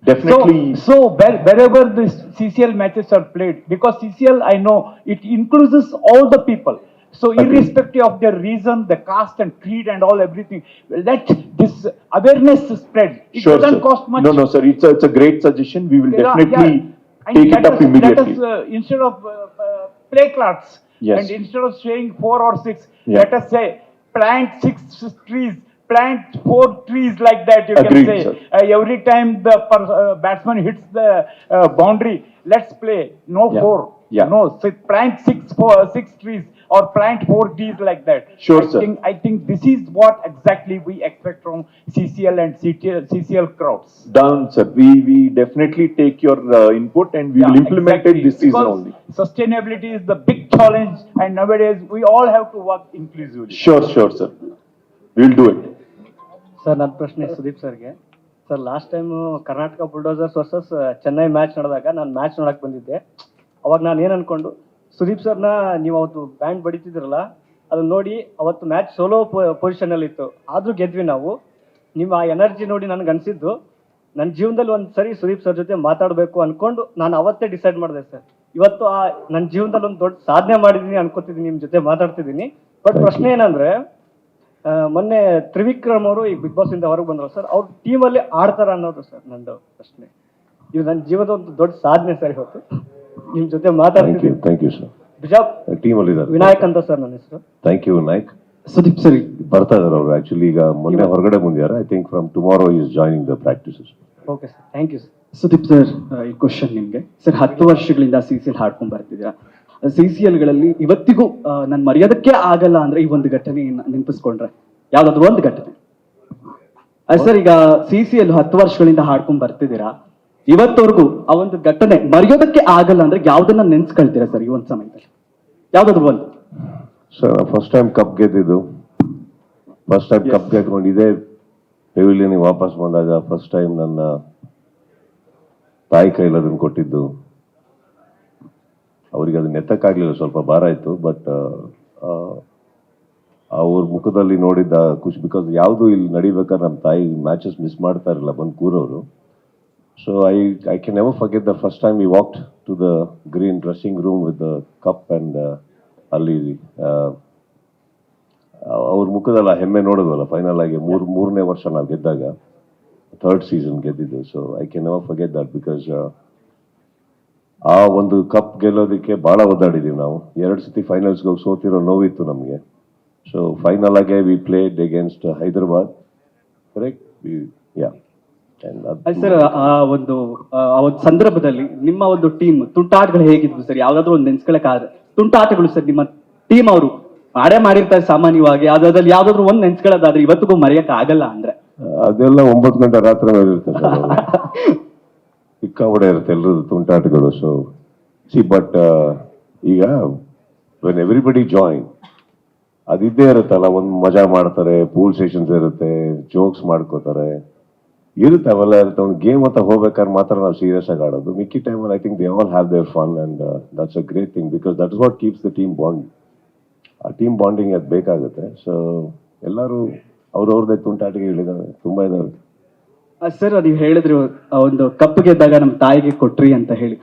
definitely. So wherever the CCL matches are played, because CCL, I know it includes all the people. So irrespective of their reason, the caste and creed and all everything, let this awareness spread. It Sure, doesn't sir. cost much. No, sir. It's a great suggestion. We will Yeah, definitely And take it let up us, immediately. Let us instead of play cards, Yes. and instead of saying 4 or 6, Yeah. let us say plant 6 trees, plant 4 trees, like that. You Agreed, can say sir. every time the batsman hits the boundary, let's play no Yeah. 4. Yeah. No, so plant 6 trees or plant 4 trees, like that. Sure, sir. I think this is what exactly we expect from CCL and CCL crowds. Done, sir. We definitely take your input and we will implement exactly. it this season Because only. Sustainability is the big challenge, and nowadays we all have to work inclusively. Sure, sir. We will do it. Sir ನನ್ನ ಪ್ರಶ್ನೆ ಸುದೀಪ್ ಸರ್ಗೆ. Sir last time Karnataka bulldozers versus Chennai match ನಡೆದಾಗ ನಾನು match ನೋಡಕ್ಕೆ ಬಂದಿದ್ದೆ. ಅವಾಗ ನಾನು ಏನು ಅನ್ಕೊಂಡು, ಸುದೀಪ್ ಸರ್ನ ನೀವು ಅವತ್ತು ಬ್ಯಾಂಡ್ ಬಡಿತಿದ್ರಲ್ಲ, ಅದನ್ನ ನೋಡಿ ಅವತ್ತು ಮ್ಯಾಚ್ ಸೋಲೋ ಪೊಸಿಷನಲ್ಲಿ ಇತ್ತು, ಆದರೂ ಗೆದ್ವಿ ನಾವು. ನಿಮ್ಮ ಆ ಎನರ್ಜಿ ನೋಡಿ ನನಗೆ ಅನಿಸಿದ್ದು, ನನ್ನ ಜೀವನದಲ್ಲಿ ಒಂದು ಸರಿ ಸುದೀಪ್ ಸರ್ ಜೊತೆ ಮಾತಾಡಬೇಕು ಅನ್ಕೊಂಡು ನಾನು ಅವತ್ತೇ ಡಿಸೈಡ್ ಮಾಡಿದೆ ಸರ್. ಇವತ್ತು ನನ್ನ ಜೀವನದಲ್ಲಿ ಒಂದು ದೊಡ್ಡ ಸಾಧನೆ ಮಾಡಿದ್ದೀನಿ ಅನ್ಕೋತಿದ್ದೀನಿ, ನಿಮ್ಮ ಜೊತೆ ಮಾತಾಡ್ತಿದ್ದೀನಿ. ಬಟ್ ಪ್ರಶ್ನೆ ಏನಂದ್ರೆ, ಮೊನ್ನೆ ತ್ರಿವಿಕ್ರಮ್ ಅವರು ಈ ಬಿಗ್ ಬಾಸ್ ಇಂದ ಹೊರಗೆ ಬಂದ್ರು ಸರ್, ಅವ್ರ ಟೀಮಲ್ಲಿ ಆಡ್ತಾರ ಅನ್ನೋದು ಸರ್ ನಂದು ಪ್ರಶ್ನೆ. ಇದು ನನ್ನ ಜೀವನದ ಒಂದು ದೊಡ್ಡ ಸಾಧನೆ ಸರ್. ಇವತ್ತು ನಿಮ್ ಜೊತೆ ಮಾತಾಡ್ತಿದ್ದೀನಿ. Thank you sir. ಬಿಜಾಪ್ ಟೀಮ್ ಅಲ್ಲಿ ಇದ್ದಾರೆ. ವಿನಾಯಕ್ ಅಂತ ಸರ್ ನನ್ನ ಹೆಸರು. Thank you Vinayak. Sudeep sir, ಬರ್ತಾ ಇದಾರೆ ಅವರು. ಆಕ್ಚುಲಿ ಈಗ ಮೊನ್ನೆ ಹೊರಗಡೆ ಬಂದಿದ್ದಾರೆ. I think from tomorrow is joining the practices. Okay sir, thank you sir. Sudeep sir, ಈ ಕ್ವಶನ್ ನಿಮ್ಗೆ ಸರ್. 10 ವರ್ಷಗಳಿಂದ CCL ಹಾಡ್ಕೊಂಡ್ ಬರ್ತಿದ್ದೀರಾ. CCLಗಳಲ್ಲಿ ಇವತ್ತಿಗೂ ನಾನು ಮರೆಯೋದಕ್ಕೆ ಆಗಲ್ಲ ಅಂದ್ರೆ ಈ ಒಂದು ಘಟನೆ ನೆನಪಿಸ್ಕೊಂಡ್ರೆ ಯಾವ್ದಾದ್ರು ಒಂದು ಘಟನೆ ಸರ್. ಈಗ CCL 10 ವರ್ಷಗಳಿಂದ ಹಾಡ್ಕೊಂಡ್ ಬರ್ತಿದ್ದೀರಾ, ಇವತ್ತವರೆಗೂ ಆ ಒಂದು ಘಟನೆ ಮರೆಯೋದಕ್ಕೆ ಆಗಲ್ಲ ಅಂದ್ರೆ ಯಾವ್ದನ್ನ ನೆನ್ಸ್ಕೊಳ್ತೀರಾ ಸರ್? ಈ ಒಂದು ಸಮಯದಲ್ಲಿ ಯಾವ್ದಾದ್ರು ಒಂದು. ಸರ್, ಫಸ್ಟ್ ಟೈಮ್ ಕಪ್ ಗೆದ್ದಿದ್ದು, ಫಸ್ಟ್ ಟೈಮ್ ಕಪ್ ಗೆದ್ಕೊಂಡು ಇದೇ ಪೆವಿಲಿಯನ್ ವಾಪಸ್ ಬಂದಾಗ ಫಸ್ಟ್ ಟೈಮ್ ನನ್ನ ತಾಯಿ ಕೈಲಿ ಅದನ್ನು ಕೊಟ್ಟಿದ್ದು. ಅವರಿಗೆ ಅದನ್ನ ಎತ್ತಕ್ಕಾಗ್ಲಿಲ್ಲ, ಸ್ವಲ್ಪ ಭಾರ ಆಯ್ತು. ಬಟ್ ಅವ್ರ ಮುಖದಲ್ಲಿ ನೋಡಿದ್ದ ಖುಷಿ, ಬಿಕಾಸ್ ಯಾವುದು ಇಲ್ಲಿ ನಡಿಬೇಕಾದ್ರೆ ನಮ್ಮ ತಾಯಿ ಮ್ಯಾಚಸ್ ಮಿಸ್ ಮಾಡ್ತಾ ಇರಲಿಲ್ಲ, ಬಂದು ಕೂರೋರು. So I can never forget the first time we walked to the green dressing room with the cup and ಅಲ್ಲಿ ಅವ್ರ ಮುಖದಲ್ಲಿ ಹೆಮ್ಮೆ ನೋಡೋದಲ್ಲ. ಫೈನಲ್ ಆಗಿ ಮೂರನೇ ವರ್ಷ ನಾವು ಗೆದ್ದಾಗ, 3rd ಸೀಸನ್ ಗೆದ್ದಿದ್ದು. So I can never forget that, because ಆ ಒಂದು ಕಪ್ ಗೆಲ್ಲೋದಕ್ಕೆ ಭಾಳ ಒದ್ದಾಡಿದ್ದೀವಿ ನಾವು. 2 ಸತಿ ಫೈನಲ್ಸ್ಗೆ ಹೋಗಿ ಸೋತಿರೋ ನೋವಿತ್ತು ನಮಗೆ. ಸೊ ಫೈನಲ್ ಆಗಿ we played against Hyderabad, correct? Yeah. Sir, ಆ ಒಂದು ಸಂದರ್ಭದಲ್ಲಿ ನಿಮ್ಮ ಒಂದು ಟೀಮ್ ತುಂಟಾಟಗಳು ಹೇಗಿದ್ವು ಸರ್? ಯಾವ್ದಾದ್ರು ಒಂದು ನೆನ್ಸ್ಕೊಳಕ್ಕಾದ್ರೆ ತುಂಟಾಟಗಳು ಸರ್, ನಿಮ್ಮ ಟೀಮ್ ಅವರು ಮಾಡೇ ಮಾಡಿರ್ತಾರೆ ಸಾಮಾನ್ಯವಾಗಿ, ಅದ್ರಲ್ಲಿ ಯಾವ್ದಾದ್ರು ಒಂದು ನೆನ್ಸ್ಕೊಳ್ಳೋದಾದ್ರೆ ಇವತ್ತಿಗೂ ಮರೆಯಕ್ ಆಗಲ್ಲ ಅಂದ್ರೆ? ಅದೆಲ್ಲ 9 ಗಂಟೆ ರಾತ್ರಿ ಇರುತ್ತೆ, ಸಿಕ್ಕಾಪಟ್ಟೆ ಇರುತ್ತೆ ಎಲ್ರದ್ದು ತುಂಟಾಟಗಳು. ಸೊ ಬಟ್ ಈಗ ವೆನ್ ಎವ್ರಿಬಡಿ ಜಾಯಿನ್ ಅದಿದ್ದೇ ಇರುತ್ತಲ್ಲ, ಒಂದು ಮಜಾ ಮಾಡ್ತಾರೆ, ಪೂಲ್ ಸೆಷನ್ಸ್ ಇರುತ್ತೆ, ಜೋಕ್ಸ್ ಮಾಡ್ಕೋತಾರೆ, ಇರುತ್ತೆ, ಅವೆಲ್ಲ ಇರುತ್ತೆ. ಒಂದು ಗೇಮ್ ಅಂತ ಹೋಗ್ಬೇಕಾದ್ರೆ ಮಾತ್ರ ನಾವು ಸೀರಿಯಸ್ ಆಗಿ ಆಡೋದು. ಮಿಕ್ಕಿ ಟೈಮಲ್ಲಿ I think they all have their fun and that's a great thing because that is what keeps the team bond. ಆ ಟೀಮ್ ಬಾಂಡಿಂಗ್ ಅದು ಬೇಕಾಗುತ್ತೆ. ಸೊ ಎಲ್ಲರೂ ಅವ್ರವ್ರದ್ದೇ ತುಂಟಾಟಿಕೆಗಳಿದ್ದಾವೆ, ತುಂಬಾ ಇದಾವೆ. ಸರ್ ನೀವು ಹೇಳಿದ್ರು ಒಂದು ಕಪ್ ಗೆದ್ದಾಗ ನಮ್ಮ ತಾಯಿಗೆ ಕೊಟ್ರಿ ಅಂತ ಹೇಳಿ,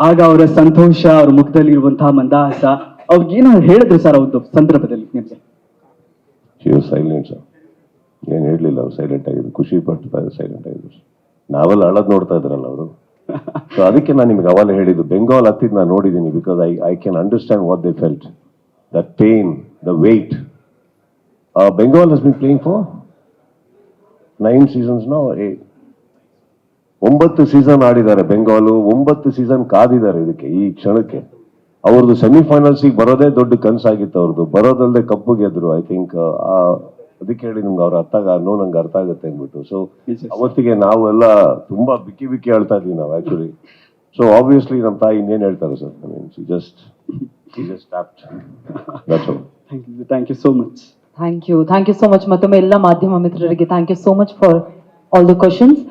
ಆಗ ಅವರ ಸಂತೋಷ, ಅವ್ರ ಮುಖದಲ್ಲಿ ಇರುವಂತಹ ಮಂದಹಾಸ, ಅವ್ರಿಗೇನೋ ಹೇಳಿದ್ರು ಸರ್ ಆ ಒಂದು ಸಂದರ್ಭದಲ್ಲಿ ನಿಮ್ಗೆ? ಸೈಲೆಂಟ್ ಸರ್, ಏನು ಹೇಳಲಿಲ್ಲ, ಅವ್ರು ಸೈಲೆಂಟ್ ಆಗಿದ್ರು, ಖುಷಿ ಪಡ್ತಾ ಸೈಲೆಂಟ್ ಆಗಿದ್ರು. ನಾವೆಲ್ಲ ಅಳದ್ ನೋಡ್ತಾ ಇದ್ರಲ್ಲ ಅವರು. ಸೊ ಅದಕ್ಕೆ ನಾನು ನಿಮ್ಗೆ ಅವಾಗಲೇ ಹೇಳಿದ್ದು, ಬೆಂಗಾಲ್ ಹತ್ತಿದ್ ನಾನು ನೋಡಿದ್ದೀನಿ because I can understand what they felt, the pain, the wait. Bengal has been playing for 9 seasons now. 9 season ಆಡಿದ್ದಾರೆ ಬೆಂಗಾಲು, 9 ಸೀಸನ್ ಕಾದಿದ್ದಾರೆ ಇದಕ್ಕೆ, ಈ ಕ್ಷಣಕ್ಕೆ. ಅವ್ರದ್ದು ಸೆಮಿಫೈನಲ್ಸಿಗೆ ಬರೋದೇ ದೊಡ್ಡ ಕನಸಾಗಿತ್ತು ಅವ್ರದ್ದು, ಬರೋದಲ್ಲದೆ ಕಪ್ಪು ಗೆದ್ರು. ಐ ಥಿಂಕ್ ಅದಕ್ಕೆ ಹೇಳಿ ನಿಮ್ಗೆ ಅವ್ರ ನಂಗೆ ಅರ್ಥ ಆಗುತ್ತೆ ಅಂದ್ಬಿಟ್ಟು. ಸೊ ಅವತ್ತಿಗೆ ನಾವು ಎಲ್ಲ ತುಂಬಾ ಬಿಕ್ಕಿ ಬಿಕ್ಕಿ ಹೇಳ್ತಾ ಇದ್ವಿ ನಾವು ಆಕ್ಚುಲಿ. ಸೊ ಆಬ್ವಿಯಸ್ಲಿ ನಮ್ಮ ತಾಯಿ ಇನ್ನೇನು ಹೇಳ್ತಾರೆ sir, I mean she just tapped. That's all. Thank you so much. Thank you so much. ಮತ್ತೊಮ್ಮೆ ಎಲ್ಲ ಮಾಧ್ಯಮ ಮಿತ್ರರಿಗೆ thank you so much for all the questions.